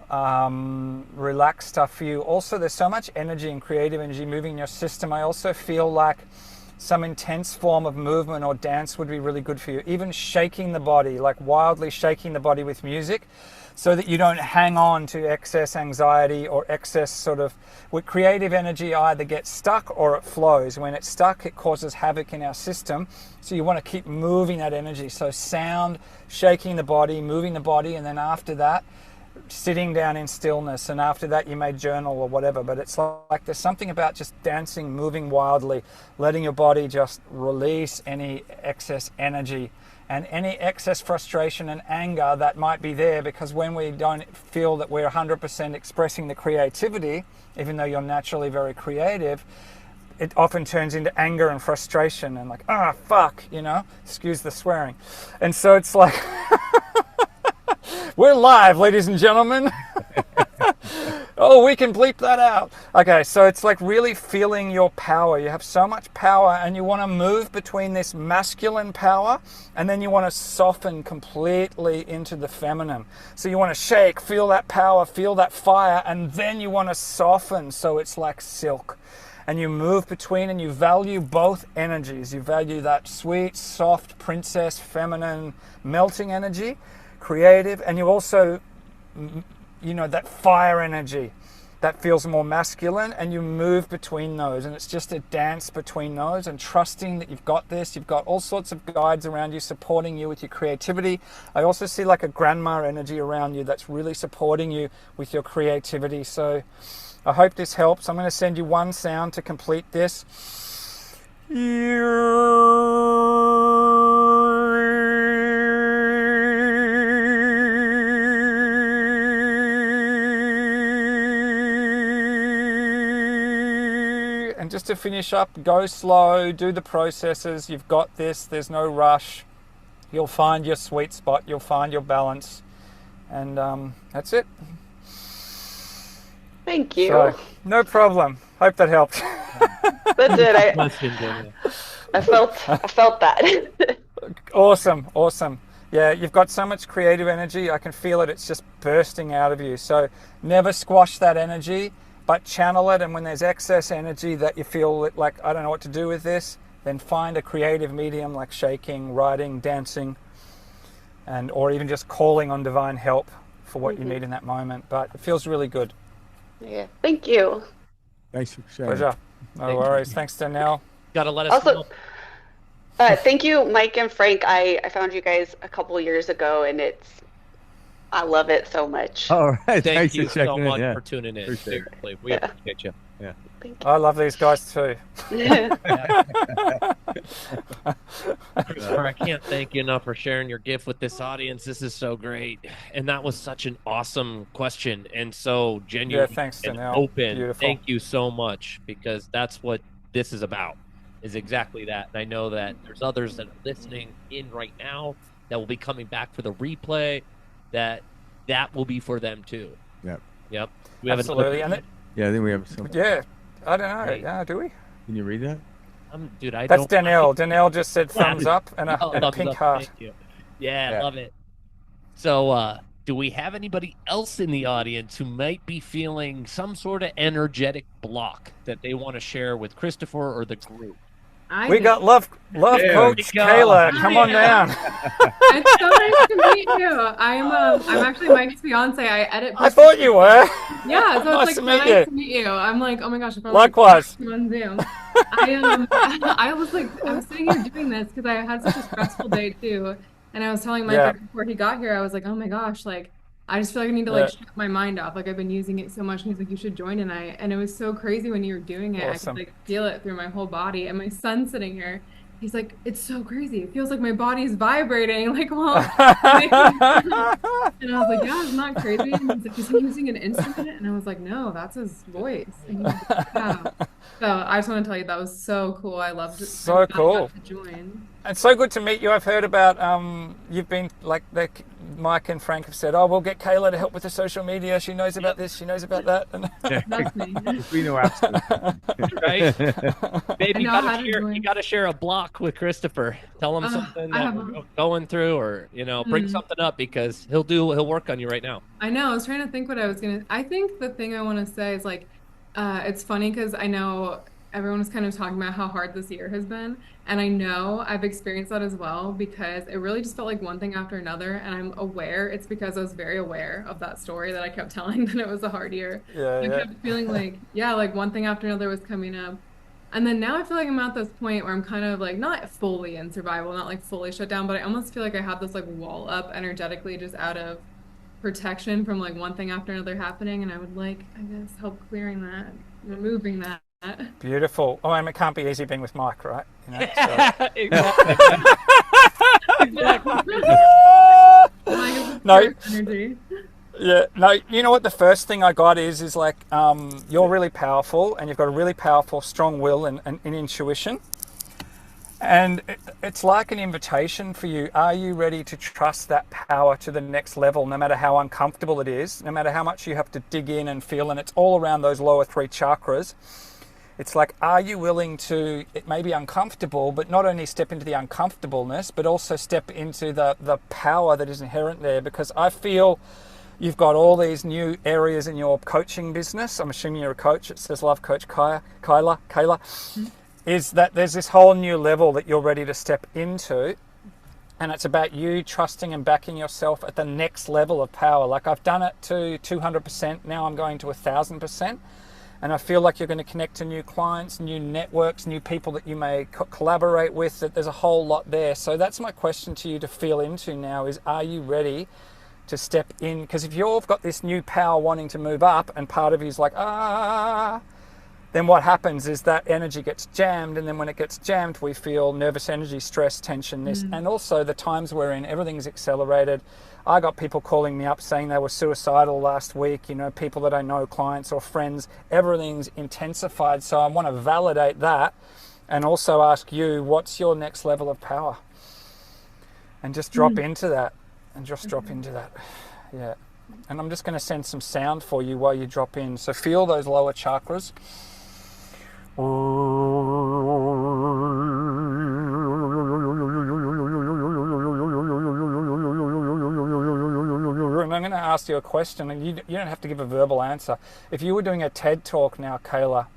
relax stuff for you. Also, there's so much energy and creative energy moving in your system. I also feel like some intense form of movement or dance would be really good for you. Even shaking the body, like wildly shaking the body with music, so that you don't hang on to excess anxiety or excess sort of, with creative energy either gets stuck or it flows. When it's stuck, it causes havoc in our system. So you want to keep moving that energy. So sound, shaking the body, moving the body, and then after that, sitting down in stillness. And after that, you may journal or whatever. But it's like there's something about just dancing, moving wildly, letting your body just release any excess energy and any excess frustration and anger that might be there, because when we don't feel that we're 100% expressing the creativity, even though you're naturally very creative, it often turns into anger and frustration and like, fuck, excuse the swearing. And so it's like, we're live, ladies and gentlemen. Oh, we can bleep that out. Okay, so it's like really feeling your power. You have so much power, and you want to move between this masculine power, and then you want to soften completely into the feminine. So you want to shake, feel that power, feel that fire, and then you want to soften so it's like silk. And you move between, and you value both energies. You value that sweet, soft, princess, feminine, melting energy, creative, and you also, that fire energy that feels more masculine, and you move between those, and it's just a dance between those, and trusting that you've got this. You've got all sorts of guides around you supporting you with your creativity. I also see like a grandma energy around you that's really supporting you with your creativity. So I hope this helps. I'm going to send you one sound to complete this. And just to finish up, go slow, do the processes. You've got this. There's no rush. You'll find your sweet spot. You'll find your balance. And that's it. Thank you. So, no problem. Hope that helped. That did. I felt that. Awesome. Yeah, you've got so much creative energy. I can feel it. It's just bursting out of you. So never squash that energy, but channel it. And when there's excess energy that you feel like, I don't know what to do with this, then find a creative medium like shaking, writing, dancing, or even just calling on divine help for what you need in that moment. But it feels really good. Yeah. Thank you. Thanks for sharing. Pleasure. No worries. Thanks, Danielle. Gotta let us know. Thank you, Mike and Frank. I found you guys a couple years ago, and I love it so much. All right. Thank you so much for tuning in. Seriously, we appreciate you. Yeah. I love these guys too. Christopher, I can't thank you enough for sharing your gift with this audience. This is so great. And that was such an awesome question and so genuine thanks, and Danielle. open. Beautiful. Thank you so much, because that's what this is about, is exactly that. And I know that there's others that are listening in right now that will be coming back for the replay, that will be for them too. Yep. We have absolutely. Yeah, I think we have some. Yeah. I don't know. Hey. Yeah, do we? Can you read that? Dude, That's Danielle. Danielle just said thumbs up and a pink heart. Thank you. Yeah, I love it. So do we have anybody else in the audience who might be feeling some sort of energetic block that they want to share with Christopher or the group? We got love coach Kayla. Come on down. It's so nice to meet you. I'm actually Mike's fiance. I edit. I thought you were. Yeah, so Nice it's to like meet nice you. to meet you. I'm like, oh my gosh, if I Likewise. on Zoom. I was sitting here doing this because I had such a stressful day too, and I was telling Mike right before he got here, I was like, oh my gosh, like I just feel like I need to like shut my mind off. Like I've been using it so much, and he's like, you should join tonight. And it was so crazy when you were doing it. Awesome. I could like feel it through my whole body. And my son's sitting here. He's like, it's so crazy. It feels like my body's vibrating. Like, well, and I was like, yeah, it's not crazy. And he's like, is he using an instrument? And I was like, no, that's his voice. And he's like, yeah. So I just want to tell you that was so cool. I loved it. So cool. To join. It's so good to meet you. I've heard about you've been like Mike and Frank have said, oh, we'll get Kayla to help with the social media. She knows about this. She knows about that. That's me. We know absolutely. Right? Maybe you got to share a block with Christopher. Tell him something that we're going through, or bring something up, because he'll work on you right now. I know. I was trying to think what I was gonna. I think the thing I want to say is like, it's funny because I know everyone was kind of talking about how hard this year has been. And I know I've experienced that as well, because it really just felt like one thing after another. And I'm aware it's because I was very aware of that story that I kept telling, that it was a hard year. I kept feeling like, like one thing after another was coming up. And then now I feel like I'm at this point where I'm kind of like not fully in survival, not like fully shut down, but I almost feel like I have this like wall up energetically just out of protection from like one thing after another happening. And I would like, I guess, help clearing that, removing that. Beautiful. Oh, and it can't be easy being with Mike, right? Exactly. No. Yeah. No. You know what? The first thing I got is like you're really powerful, and you've got a really powerful, strong will and intuition. And it's like an invitation for you. Are you ready to trust that power to the next level, no matter how uncomfortable it is, no matter how much you have to dig in and feel? And it's all around those lower 3 chakras. It's like, are you willing to, it may be uncomfortable, but not only step into the uncomfortableness, but also step into the power that is inherent there? Because I feel you've got all these new areas in your coaching business. I'm assuming you're a coach. It says Love Coach Kayla. Mm-hmm. Is that there's this whole new level that you're ready to step into. And it's about you trusting and backing yourself at the next level of power. Like I've done it to 200%. Now I'm going to 1,000%. And I feel like you're going to connect to new clients, new networks, new people that you may collaborate with, that there's a whole lot there. So that's my question to you to feel into now is, are you ready to step in? Because if you've got this new power wanting to move up and part of you is like, then what happens is that energy gets jammed. And then when it gets jammed, we feel nervous energy, stress, tension, this. And also the times we're in, everything's accelerated. I got people calling me up saying they were suicidal last week, people that I know, clients or friends, everything's intensified. So I want to validate that and also ask you, what's your next level of power? And just drop into that drop into that. Yeah. And I'm just going to send some sound for you while you drop in. So feel those lower chakras. And I'm going to ask you a question, and you don't have to give a verbal answer. If you were doing a TED talk now, Kayla,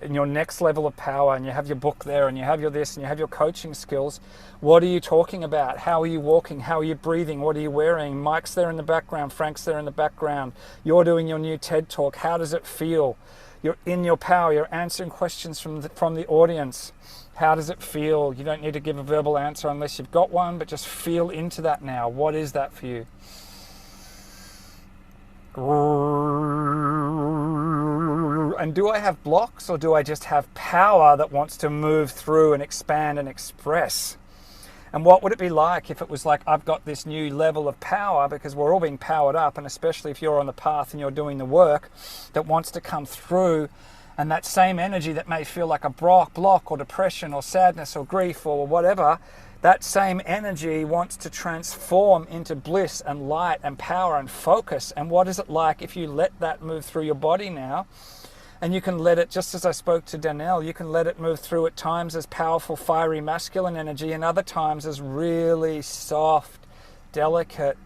in your next level of power, and you have your book there, and you have your this, and you have your coaching skills, what are you talking about? How are you walking? How are you breathing? What are you wearing? Mike's there in the background. Frank's there in the background. You're doing your new TED talk. How does it feel? You're in your power. You're answering questions from the audience. How does it feel? You don't need to give a verbal answer unless you've got one, but just feel into that now. What is that for you? And do I have blocks, or do I just have power that wants to move through and expand and express? And what would it be like if it was like, I've got this new level of power, because we're all being powered up, and especially if you're on the path and you're doing the work that wants to come through, and that same energy that may feel like a block or depression or sadness or grief or whatever, that same energy wants to transform into bliss and light and power and focus. And what is it like if you let that move through your body now? And you can let it, just as I spoke to Danelle, you can let it move through at times as powerful, fiery, masculine energy, and other times as really soft, delicate,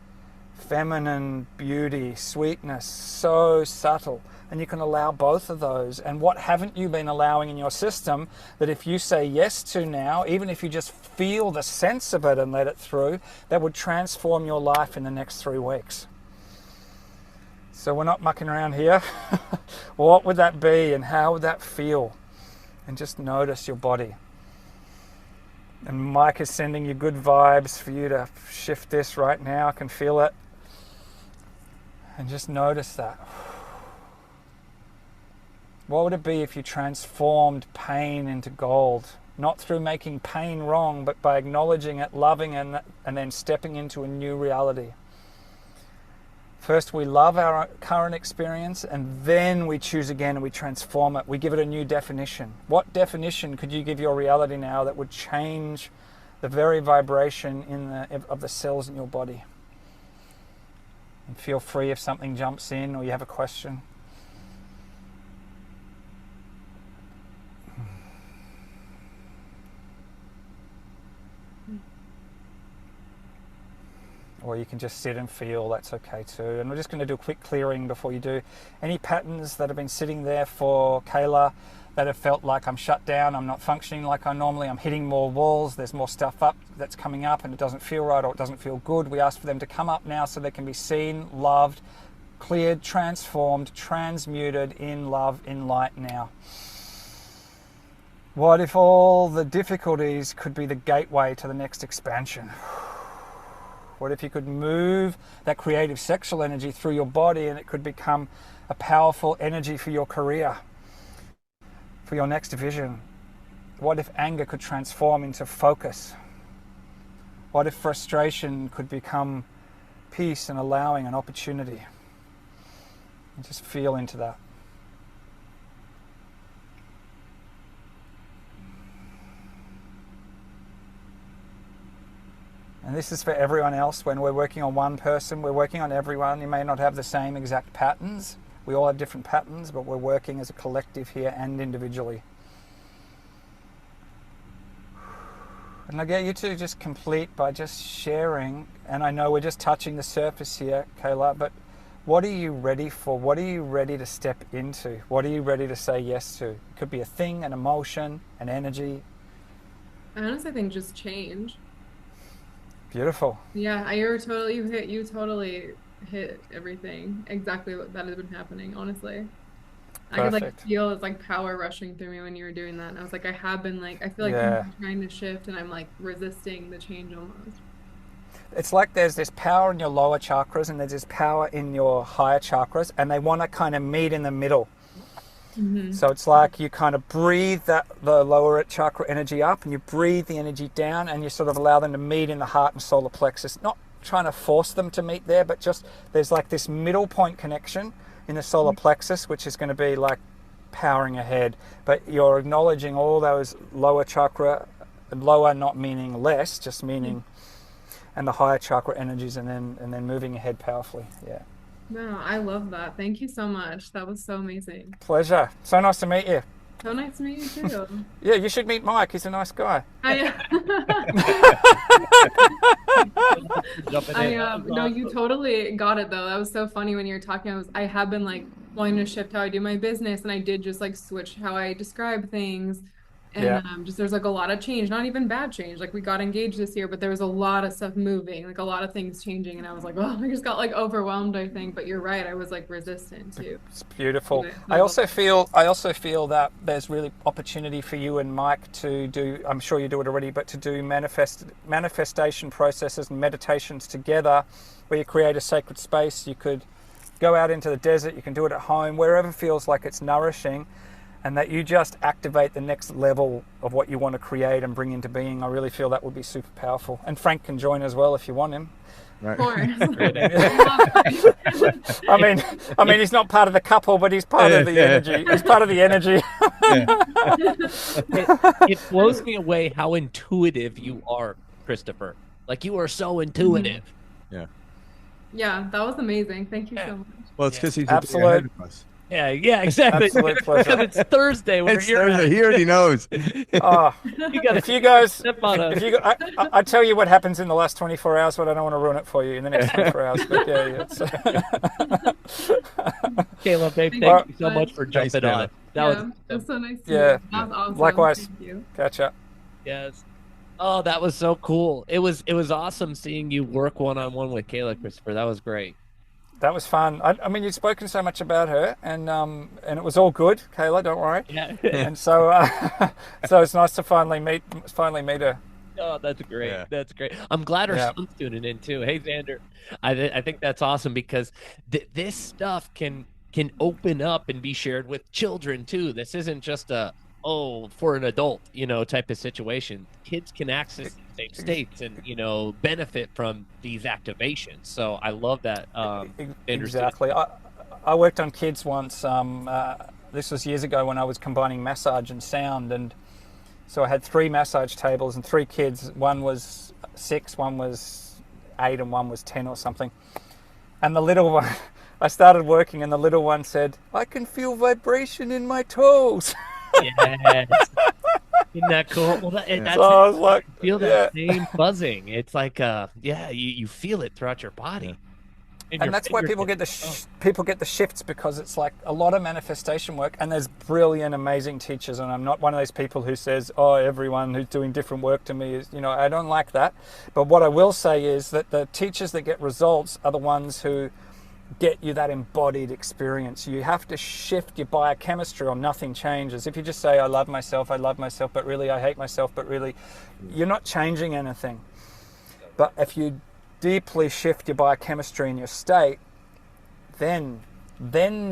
feminine beauty, sweetness, so subtle. And you can allow both of those. And what haven't you been allowing in your system that if you say yes to now, even if you just feel the sense of it and let it through, that would transform your life in the next 3 weeks? So we're not mucking around here. What would that be and how would that feel? And just notice your body. And Mike is sending you good vibes for you to shift this right now. I can feel it. And just notice that. What would it be if you transformed pain into gold? Not through making pain wrong, but by acknowledging it, loving it, and then stepping into a new reality. First, we love our current experience, and then we choose again and we transform it. We give it a new definition. What definition could you give your reality now that would change the very vibration of the cells in your body? And feel free if something jumps in or you have a question. Or you can just sit and feel, that's okay too. And we're just going to do a quick clearing before you do. Any patterns that have been sitting there for Kayla that have felt like I'm shut down, I'm not functioning like I normally, I'm hitting more walls, there's more stuff up that's coming up and it doesn't feel right or it doesn't feel good. We ask for them to come up now so they can be seen, loved, cleared, transformed, transmuted in love, in light now. What if all the difficulties could be the gateway to the next expansion? What if you could move that creative sexual energy through your body and it could become a powerful energy for your career, for your next vision? What if anger could transform into focus? What if frustration could become peace and allowing an opportunity? And just feel into that. And this is for everyone else. When we're working on one person, we're working on everyone. You may not have the same exact patterns. We all have different patterns, but we're working as a collective here and individually. And I get you to just complete by just sharing. And I know we're just touching the surface here, Kayla, but what are you ready for? What are you ready to step into? What are you ready to say yes to? It could be a thing, an emotion, an energy. I honestly think just change. Beautiful. Yeah, you totally hit everything exactly what that has been happening, honestly. I could like feel it's like power rushing through me when you were doing that. And I was like, I feel like I'm trying to shift and I'm like resisting the change almost. It's like there's this power in your lower chakras and there's this power in your higher chakras, and they want to kind of meet in the middle. Mm-hmm. So it's like you kind of breathe the lower chakra energy up and you breathe the energy down and you sort of allow them to meet in the heart and solar plexus. Not trying to force them to meet there, but just there's like this middle point connection in the solar plexus, which is going to be like powering ahead. But you're acknowledging all those lower chakra, lower not meaning less, just meaning, and the higher chakra energies, and then moving ahead powerfully. Yeah. No, I love that. Thank you so much. That was so amazing. Pleasure. So nice to meet you. So nice to meet you too. Yeah, you should meet Mike. He's a nice guy. No, you totally got it though. That was so funny when you were talking. I have been like wanting to shift how I do my business, and I did just like switch how I describe things. And just there's like a lot of change, not even bad change. Like we got engaged this year, but there was a lot of stuff moving, like a lot of things changing. And I was like, oh, I just got like overwhelmed, I think. But you're right, I was like resistant too. It's beautiful. I also feel that there's really opportunity for you and Mike to do, I'm sure you do it already, but to do manifestation processes and meditations together where you create a sacred space. You could go out into the desert, you can do it at home, wherever feels like it's nourishing. And that you just activate the next level of what you want to create and bring into being. I really feel that would be super powerful. And Frank can join as well if you want him. Right. Of course. I mean, he's not part of the couple, but he's part of the energy. He's part of the energy. It blows me away how intuitive you are, Christopher. Like you are so intuitive. Yeah. Yeah, that was amazing. Thank you so much. Well, it's because he's ahead of us. Yeah, exactly. Absolute pleasure. Because it's Thursday. It's Thursday. He already knows. Oh, if you guys, if you, I tell you what happens in the last 24 hours, but I don't want to ruin it for you in the next 24 hours. But Caleb, babe, thank you so much for jumping Caleb. on. That was so nice to meet you. That was awesome. Likewise. Thank you. Catch up. Yes. Oh, that was so cool. It was awesome seeing you work one-on-one with Kayla, Christopher. That was great. That was fun. I mean, you've spoken so much about her, and it was all good, Kayla. Don't worry. Yeah. And so, so it's nice to finally meet her. Oh, that's great. Yeah. That's great. I'm glad her son's tuning in too. Hey, Xander, I think that's awesome because this stuff can open up and be shared with children too. This isn't just for an adult, type of situation. Kids can access the same states and, benefit from these activations. So I love that. Exactly. I worked on kids once. This was years ago when I was combining massage and sound. And so I had 3 massage tables and 3 kids. One was 6, one was 8, and one was 10 or something. And the little one, I started working and the little one said, "I can feel vibration in my toes." Yes. Isn't that cool? Well, that's so I was like, feel that same buzzing. It's like, you feel it throughout your body. And that's why people get the shifts, because it's like a lot of manifestation work, and there's brilliant, amazing teachers. And I'm not one of those people who says, "Oh, everyone who's doing different work to me is," I don't like that. But what I will say is that the teachers that get results are the ones who get you that embodied experience. You have to shift your biochemistry or nothing changes. If you just say, I love myself, but really I hate myself, but really you're not changing anything. But if you deeply shift your biochemistry and your state, then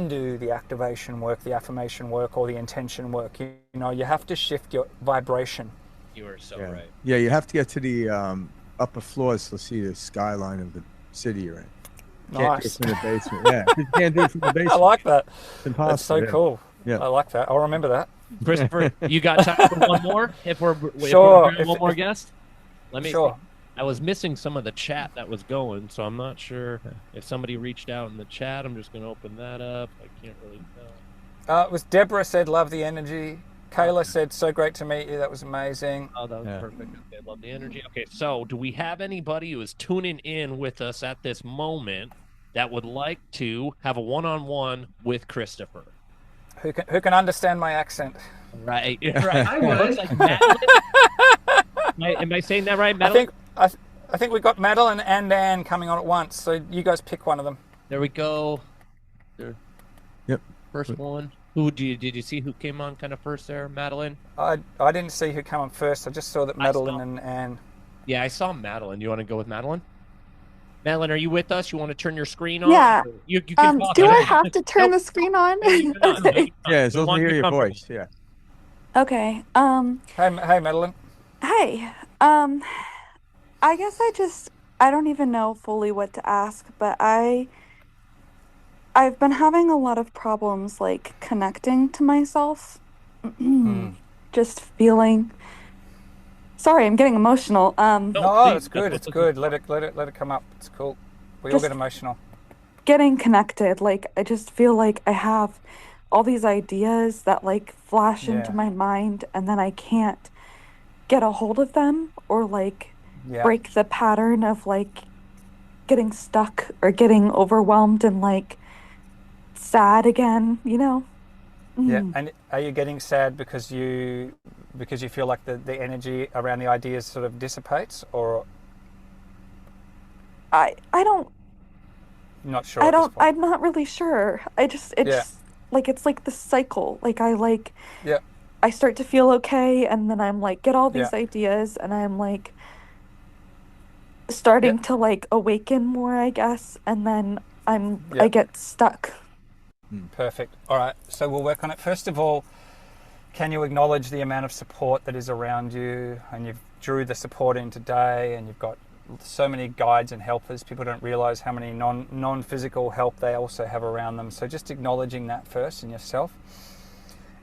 do the activation work, the affirmation work, or the intention work. You have to shift your vibration. You are so right. Yeah, you have to get to the upper floors to see the skyline of the city you're in. Can't do it from the basement. Yeah, you can't do it from the basement. I like that. It's impossible. That's so cool. Yeah, I like that. I'll remember that. Christopher, you got time for one more? If we're one more guest, let me. Sure. I was missing some of the chat that was going, so I'm not sure if somebody reached out in the chat. I'm just going to open that up. I can't really tell. It was Deborah said, "Love the energy." Kayla said, "So great to meet you. That was amazing." Oh, that was perfect. Okay, love the energy. Okay, so do we have anybody who is tuning in with us at this moment that would like to have a one-on-one with Christopher? Who can understand my accent? Right. I would. Am I saying that right, Madeline? I think we've got Madeline and Anne coming on at once, so you guys pick one of them. There we go. Yep. First one. Did you see who came on kind of first there, Madeline? I didn't see who came on first. I just saw that Madeline and Anne. Yeah, I saw Madeline. You want to go with Madeline? Madeline, are you with us? You want to turn your screen on? Yeah. You can talk. Do I have to turn the screen on? Okay. Yeah, it's supposed to hear your voice. Yeah. Okay. Hey, Madeline. Hey. I guess I don't even know fully what to ask, but I've been having a lot of problems like connecting to myself. Just feeling. Sorry, I'm getting emotional. No, it's good. It's good. Let it come up. It's cool. We all get emotional. Getting connected, like I just feel like I have all these ideas that like flash into my mind, and then I can't get a hold of them or like break the pattern of like getting stuck or getting overwhelmed and like sad again, Yeah, and are you getting sad because you feel like the energy around the ideas sort of dissipates, or I don't. Not sure. I'm not really sure. Just like it's like the cycle. Like I start to feel okay, and then I'm like get all these ideas, and I'm like starting to like awaken more, I guess, and then I get stuck. Perfect. All right, so we'll work on it. First of all, can you acknowledge the amount of support that is around you? And you've drew the support in today, and you've got so many guides and helpers. People don't realize how many non-physical help they also have around them. So just acknowledging that first in yourself.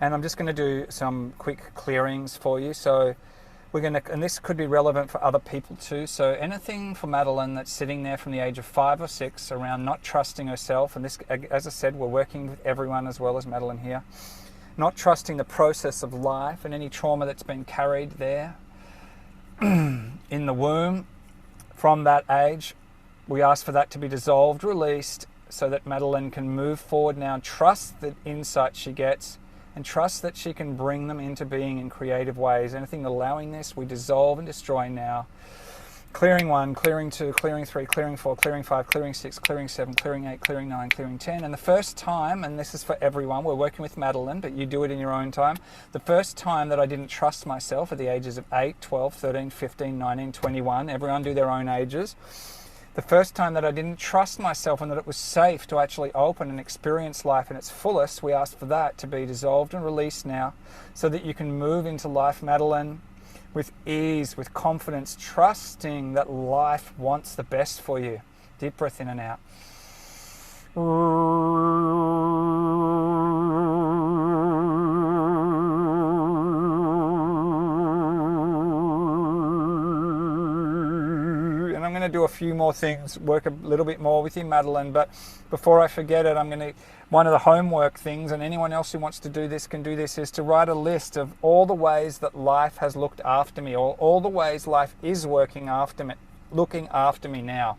And I'm just going to do some quick clearings for you. So We're going to, and this could be relevant for other people too. So anything for Madeline that's sitting there from the age of 5 or 6 around not trusting herself, and this, as I said, we're working with everyone as well as Madeline here, not trusting the process of life and any trauma that's been carried there in the womb from that age. We ask for that to be dissolved, released, so that Madeline can move forward now, trust the insight she gets, and trust that she can bring them into being in creative ways. Anything allowing this, we dissolve and destroy now. Clearing 1, clearing 2, clearing 3, clearing 4, clearing 5, clearing 6, clearing 7, clearing 8, clearing 9, clearing 10. And the first time, and this is for everyone, we're working with Madeline, but you do it in your own time. The first time that I didn't trust myself at the ages of 8, 12, 13, 15, 19, 21, everyone do their own ages. The first time that I didn't trust myself and that it was safe to actually open and experience life in its fullest, we ask for that to be dissolved and released now, so that you can move into life, Madeline, with ease, with confidence, trusting that life wants the best for you. Deep breath in and out. Do a few more things, work a little bit more with you, Madeline, but before I forget it, one of the homework things, and anyone else who wants to do this can do this, is to write a list of all the ways that life has looked after me, or all the ways life is looking after me now.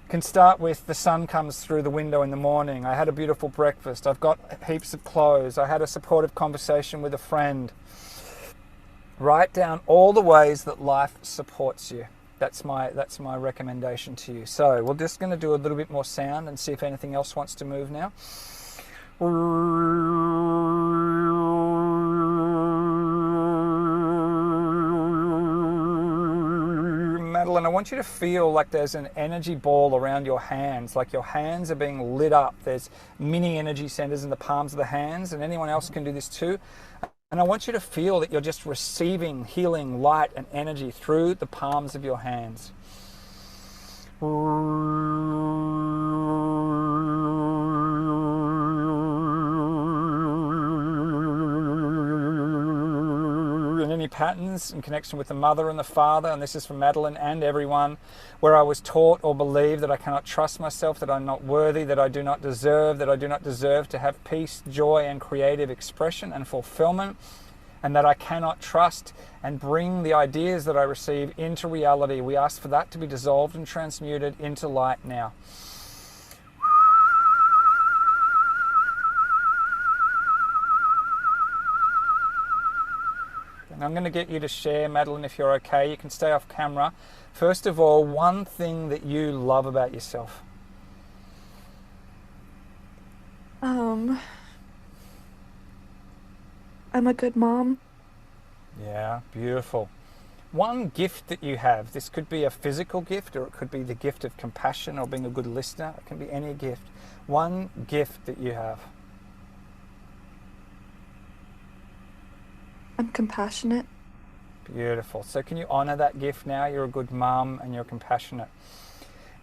Can start with the sun comes through the window in the morning, I had a beautiful breakfast, I've got heaps of clothes, I had a supportive conversation with a friend. Write down all the ways that life supports you. That's my recommendation to you. So we're just going to do a little bit more sound and see if anything else wants to move now. Madeline, I want you to feel like there's an energy ball around your hands, like your hands are being lit up. There's mini energy centers in the palms of the hands, and anyone else can do this too. And I want you to feel that you're just receiving healing light and energy through the palms of your hands. And any patterns in connection with the mother and the father, and this is for Madeline and everyone, where I was taught or believed that I cannot trust myself, that I'm not worthy, that I do not deserve to have peace, joy, and creative expression and fulfillment, and that I cannot trust and bring the ideas that I receive into reality. We ask for that to be dissolved and transmuted into light now. And I'm going to get you to share, Madeline, if you're okay. You can stay off camera. First of all, one thing that you love about yourself. I'm a good mom. Yeah, beautiful. One gift that you have, this could be a physical gift, or it could be the gift of compassion or being a good listener. It can be any gift. One gift that you have. I'm compassionate. Beautiful. So can you honor that gift now? You're a good mom and you're compassionate.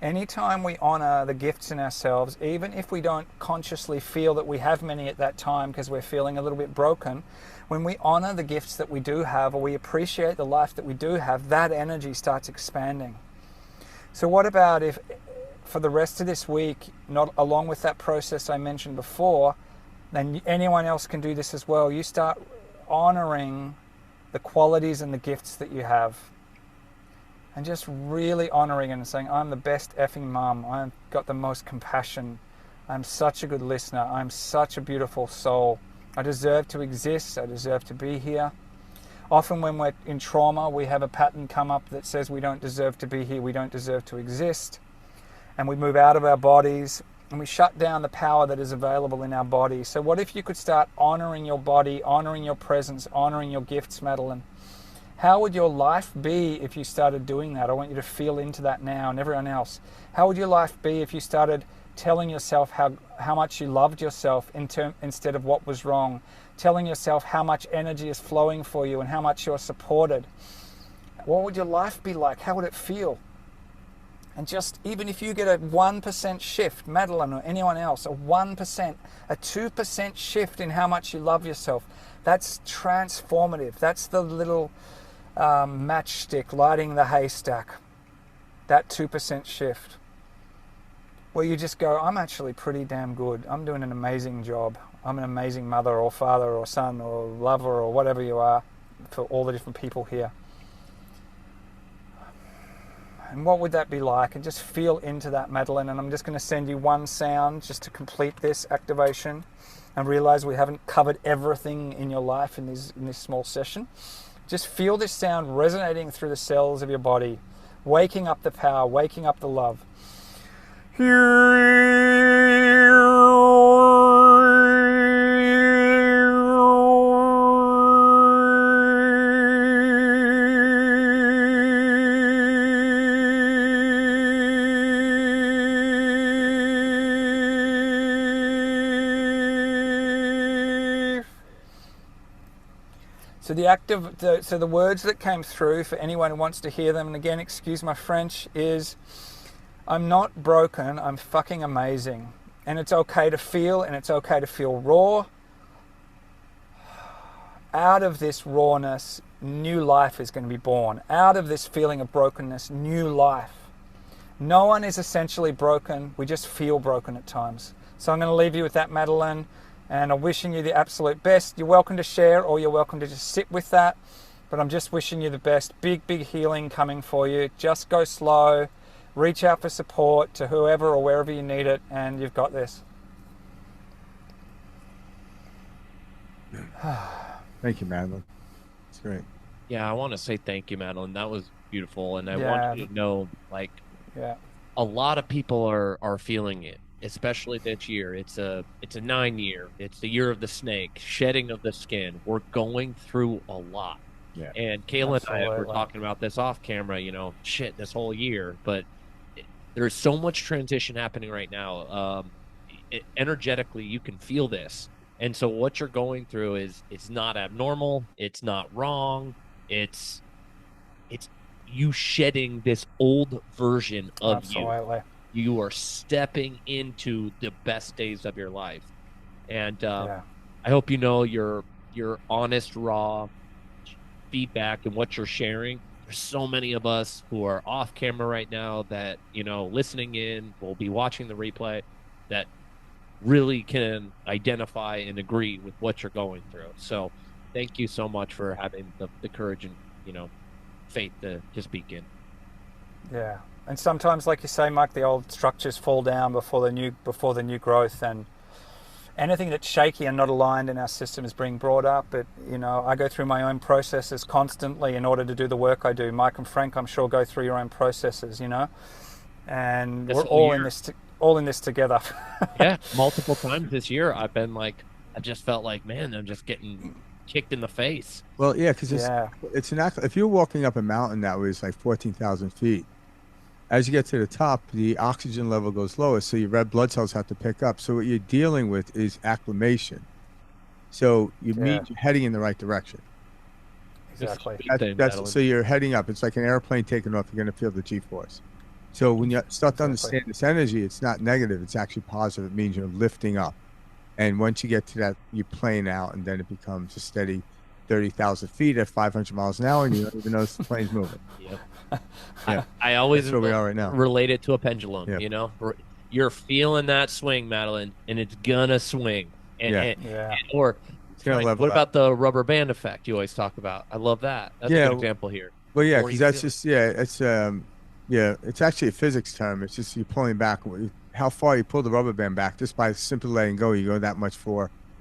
Anytime we honor the gifts in ourselves, even if we don't consciously feel that we have many at that time because we're feeling a little bit broken, when we honor the gifts that we do have, or we appreciate the life that we do have, that energy starts expanding. So what about if for the rest of this week, not along with that process I mentioned before, then anyone else can do this as well, you start honoring the qualities and the gifts that you have. And just really honoring it and saying, I'm the best effing mom. I've got the most compassion. I'm such a good listener. I'm such a beautiful soul. I deserve to exist. I deserve to be here. Often when we're in trauma, we have a pattern come up that says we don't deserve to be here. We don't deserve to exist. And we move out of our bodies and we shut down the power that is available in our body. So what if you could start honoring your body, honoring your presence, honoring your gifts, Madeline? How would your life be if you started doing that? I want you to feel into that now, and everyone else. How would your life be if you started telling yourself how much you loved yourself instead of what was wrong? Telling yourself how much energy is flowing for you and how much you're supported. What would your life be like? How would it feel? And just even if you get a 1% shift, Madeline or anyone else, a 1%, a 2% shift in how much you love yourself, that's transformative. That's the little matchstick, lighting the haystack, that 2% shift, where you just go, I'm actually pretty damn good. I'm doing an amazing job. I'm an amazing mother or father or son or lover or whatever you are for all the different people here. And what would that be like? And just feel into that, Madeline. And I'm just going to send you one sound just to complete this activation, and realize we haven't covered everything in your life in this small session. Just feel this sound resonating through the cells of your body, waking up the power, waking up the love. So the words that came through for anyone who wants to hear them, and again, excuse my French, is I'm not broken, I'm fucking amazing. And it's okay to feel, and it's okay to feel raw. Out of this rawness, new life is going to be born. Out of this feeling of brokenness, new life. No one is essentially broken, we just feel broken at times. So I'm going to leave you with that, Madeline. And I'm wishing you the absolute best. You're welcome to share, or you're welcome to just sit with that. But I'm just wishing you the best. Big, big healing coming for you. Just go slow. Reach out for support to whoever or wherever you need it, and you've got this. Thank you, Madeline. It's great. Yeah, I want to say thank you, Madeline. That was beautiful. And I want you to know, like, a lot of people are feeling it. Especially this year. It's a 9 year. It's the year of the snake, shedding of the skin. We're going through a lot. Yeah. And Kayla and I were talking about this off camera, this whole year, but there's so much transition happening right now. Energetically, you can feel this. And so what you're going through it's not abnormal. It's not wrong. It's you shedding this old version of you. You are stepping into the best days of your life. And I hope your honest, raw feedback and what you're sharing. There's so many of us who are off camera right now that, listening in, will be watching the replay, that really can identify and agree with what you're going through. So thank you so much for having the courage and, faith to speak in. Yeah. And sometimes, like you say, Mike, the old structures fall down before the new growth, and anything that's shaky and not aligned in our system is being brought up. But I go through my own processes constantly in order to do the work I do. Mike and Frank, I'm sure, go through your own processes. And we're all in this together. Yeah, multiple times this year, I've just felt like, man, I'm just getting kicked in the face. Well, yeah, because it's if you're walking up a mountain that was like 14,000 feet. As you get to the top, the oxygen level goes lower, so your red blood cells have to pick up. So what you're dealing with is acclimation. So you're heading in the right direction. Exactly. So you're heading up. It's like an airplane taking off. You're going to feel the G-force. So when you start to understand this energy, it's not negative. It's actually positive. It means you're lifting up. And once you get to that, you're playing out, and then it becomes a steady 30,000 feet at 500 miles an hour, and you don't even notice the plane's moving. Yep. I always That's where we are right now. Relate it to a pendulum. You're feeling that swing, Madeline, and it's gonna swing. Or what about the rubber band effect you always talk about? I love that. That's a good example here. Well, yeah, because that's just it's actually a physics term. It's just you're pulling back. How far you pull the rubber band back, just by simply letting go, you go that much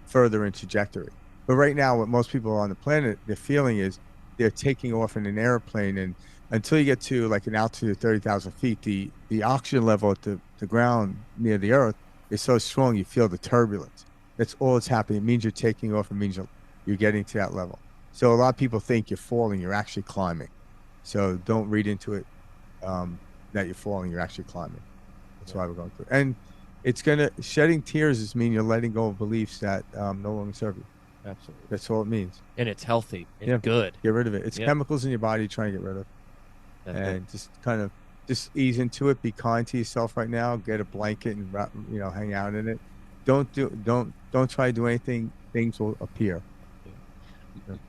further in trajectory. But right now, what most people on the planet, they're feeling is they're taking off in an airplane, and until you get to like an altitude of 30,000 feet, the oxygen level at the ground near the earth is so strong you feel the turbulence. That's all that's happening. It means you're taking off. It means you're getting to that level. So a lot of people think you're falling. You're actually climbing. So don't read into it that you're falling. You're actually climbing. That's why we're going through. And shedding tears is mean you're letting go of beliefs that no longer serve you. Absolutely. That's all it means. And it's healthy. It's good. Get rid of it. It's chemicals in your body you're trying to get rid of. And just ease into it. Be kind to yourself right now. Get a blanket and hang out in it. Don't try to do anything. Things will appear.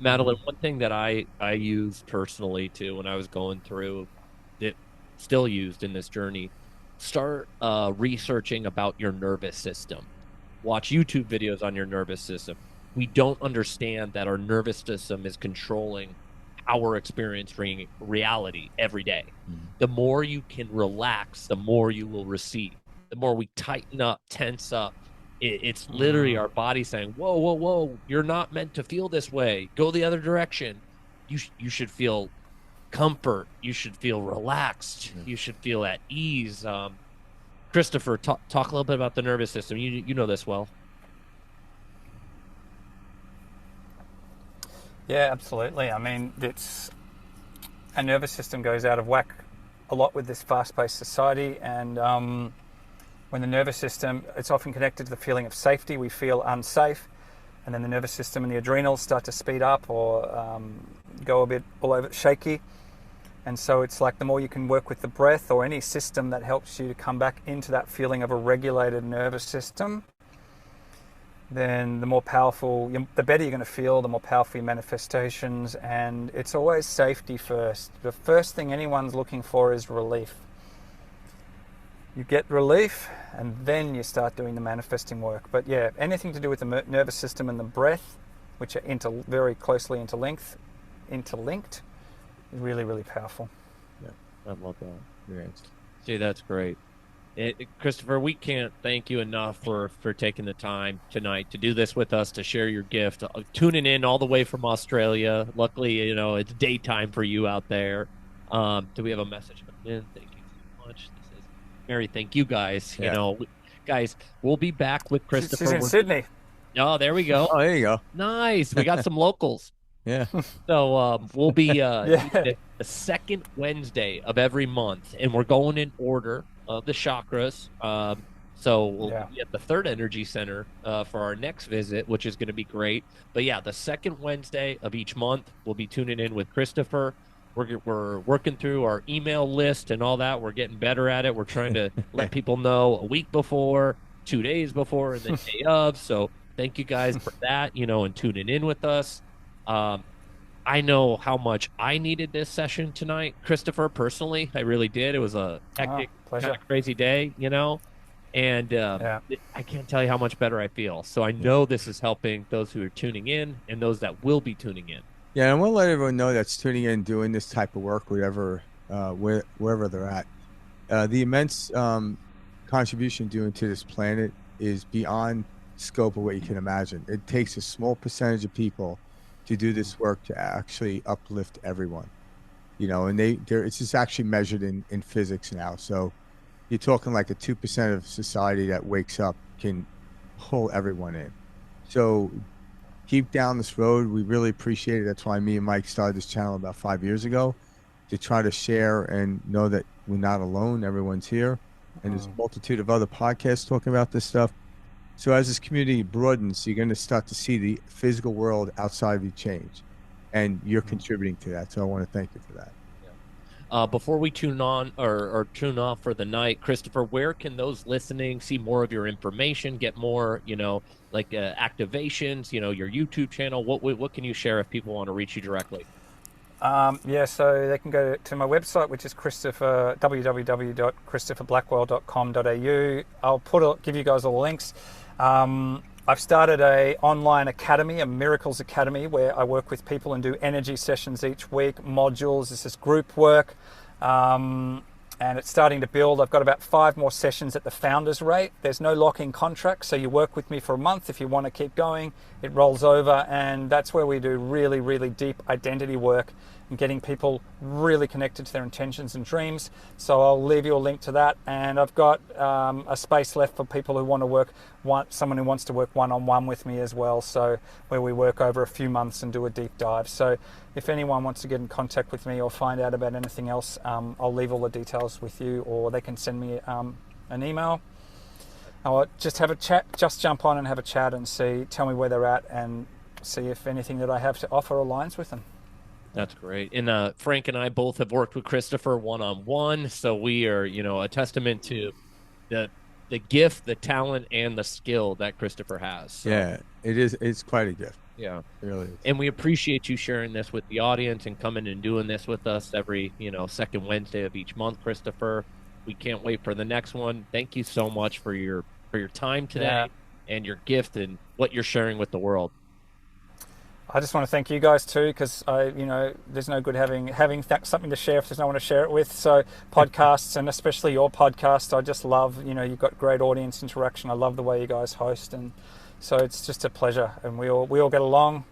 Madeline, one thing that I used personally too when I was going through it, still used in this journey, start researching about your nervous system. Watch YouTube videos on your nervous system. We don't understand that our nervous system is controlling how we're experiencing reality every day. The more you can relax, the more you will receive. The more we tighten up, tense up, it's literally our body saying, whoa, whoa, whoa, you're not meant to feel this way. Go the other direction. You should feel comfort. You should feel relaxed. You should feel at ease. Christopher, talk a little bit about the nervous system. You know this well. Yeah, absolutely. I mean, our nervous system goes out of whack a lot with this fast-paced society, and when the nervous system, it's often connected to the feeling of safety. We feel unsafe, and then the nervous system and the adrenals start to speed up or go a bit all over shaky. And so it's like the more you can work with the breath or any system that helps you to come back into that feeling of a regulated nervous system, then the more powerful, the better you're going to feel, the more powerful your manifestations. And it's always safety first. The first thing anyone's looking for is relief. You get relief and then you start doing the manifesting work. But yeah, anything to do with the nervous system and the breath, which are very closely interlinked, is really, really powerful. Yeah, I love that. Yeah. See, that's great. Christopher, we can't thank you enough for taking the time tonight to do this with us, to share your gift, tuning in all the way from Australia. Luckily, it's daytime for you out there. Do we have a message? Thank you so much. Mary, thank you guys. Yeah. Guys, we'll be back with Christopher. She's in Sydney. Oh, there we go. Oh, there you go. Nice. We got some locals. Yeah. So we'll be the second Wednesday of every month, and we're going in order of the chakras. So we'll be at the third energy center for our next visit, which is going to be great. But yeah, the second Wednesday of each month, we'll be tuning in with Christopher. We're working through our email list and all that. We're getting better at it. We're trying to let people know a week before, 2 days before, and the day of. So thank you guys for that, and tuning in with us. I know how much I needed this session tonight, Christopher, personally. I really did. It was a hectic, kind of crazy day, and I can't tell you how much better I feel. So I know this is helping those who are tuning in and those that will be tuning in. Yeah, I want to let everyone know that's tuning in, doing this type of work, wherever they're at. The immense contribution doing to this planet is beyond scope of what you can imagine. It takes a small percentage of people to do this work to actually uplift everyone, and it's just actually measured in physics now. So you're talking like a 2% of society that wakes up can pull everyone in. So keep down this road. We really appreciate it. That's why me and Mike started this channel about 5 years ago, to try to share and know that we're not alone. Everyone's here. And there's a multitude of other podcasts talking about this stuff. So as this community broadens, you're going to start to see the physical world outside of you change. And you're contributing to that. So I want to thank you for that. Before we tune on or tune off for the night, Christopher, where can those listening see more of your information, get more, activations, your YouTube channel? What can you share if people want to reach you directly? So they can go to my website, which is www.christopherblackwell.com.au. I'll give you guys all the links. I've started a online academy, a Miracles Academy, where I work with people and do energy sessions each week, modules. This is group work, and it's starting to build. I've got about 5 more sessions at the founder's rate. There's no lock-in contract, so you work with me for a month. If you want to keep going, it rolls over, and that's where we do really, really deep identity work and getting people really connected to their intentions and dreams. So I'll leave you a link to that. And I've got a space left for people who want to someone who wants to work one-on-one with me as well. So where we work over a few months and do a deep dive. So if anyone wants to get in contact with me or find out about anything else, I'll leave all the details with you, or they can send me an email. I'll just have a chat, just jump on and have a chat and tell me where they're at and see if anything that I have to offer aligns with them. That's great. And Frank and I both have worked with Christopher one-on-one, so we are, a testament to the gift, the talent, and the skill that Christopher has. So. Yeah, it is. It's quite a gift. Yeah. Really. And we appreciate you sharing this with the audience and coming and doing this with us every, second Wednesday of each month, Christopher. We can't wait for the next one. Thank you so much for your time today and your gift and what you're sharing with the world. I just want to thank you guys too, because there's no good having something to share if there's no one to share it with. So podcasts, and especially your podcast, I just love. You've got great audience interaction. I love the way you guys host, and so it's just a pleasure. And we all get along,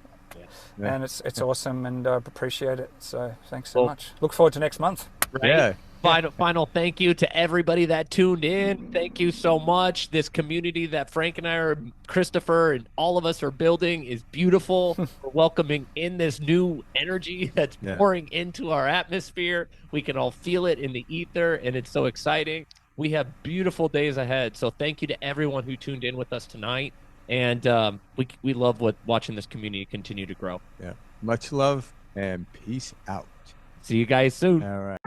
and it's awesome, and I appreciate it. So thanks so much. Look forward to next month. Right? Yeah. Final thank you to everybody that tuned in. Thank you so much. This community that Frank and I Christopher and all of us are building is beautiful. We're welcoming in this new energy that's pouring into our atmosphere. We can all feel it in the ether, and it's so exciting. We have beautiful days ahead. So thank you to everyone who tuned in with us tonight. And we love watching this community continue to grow. Yeah. Much love and peace out. See you guys soon. All right.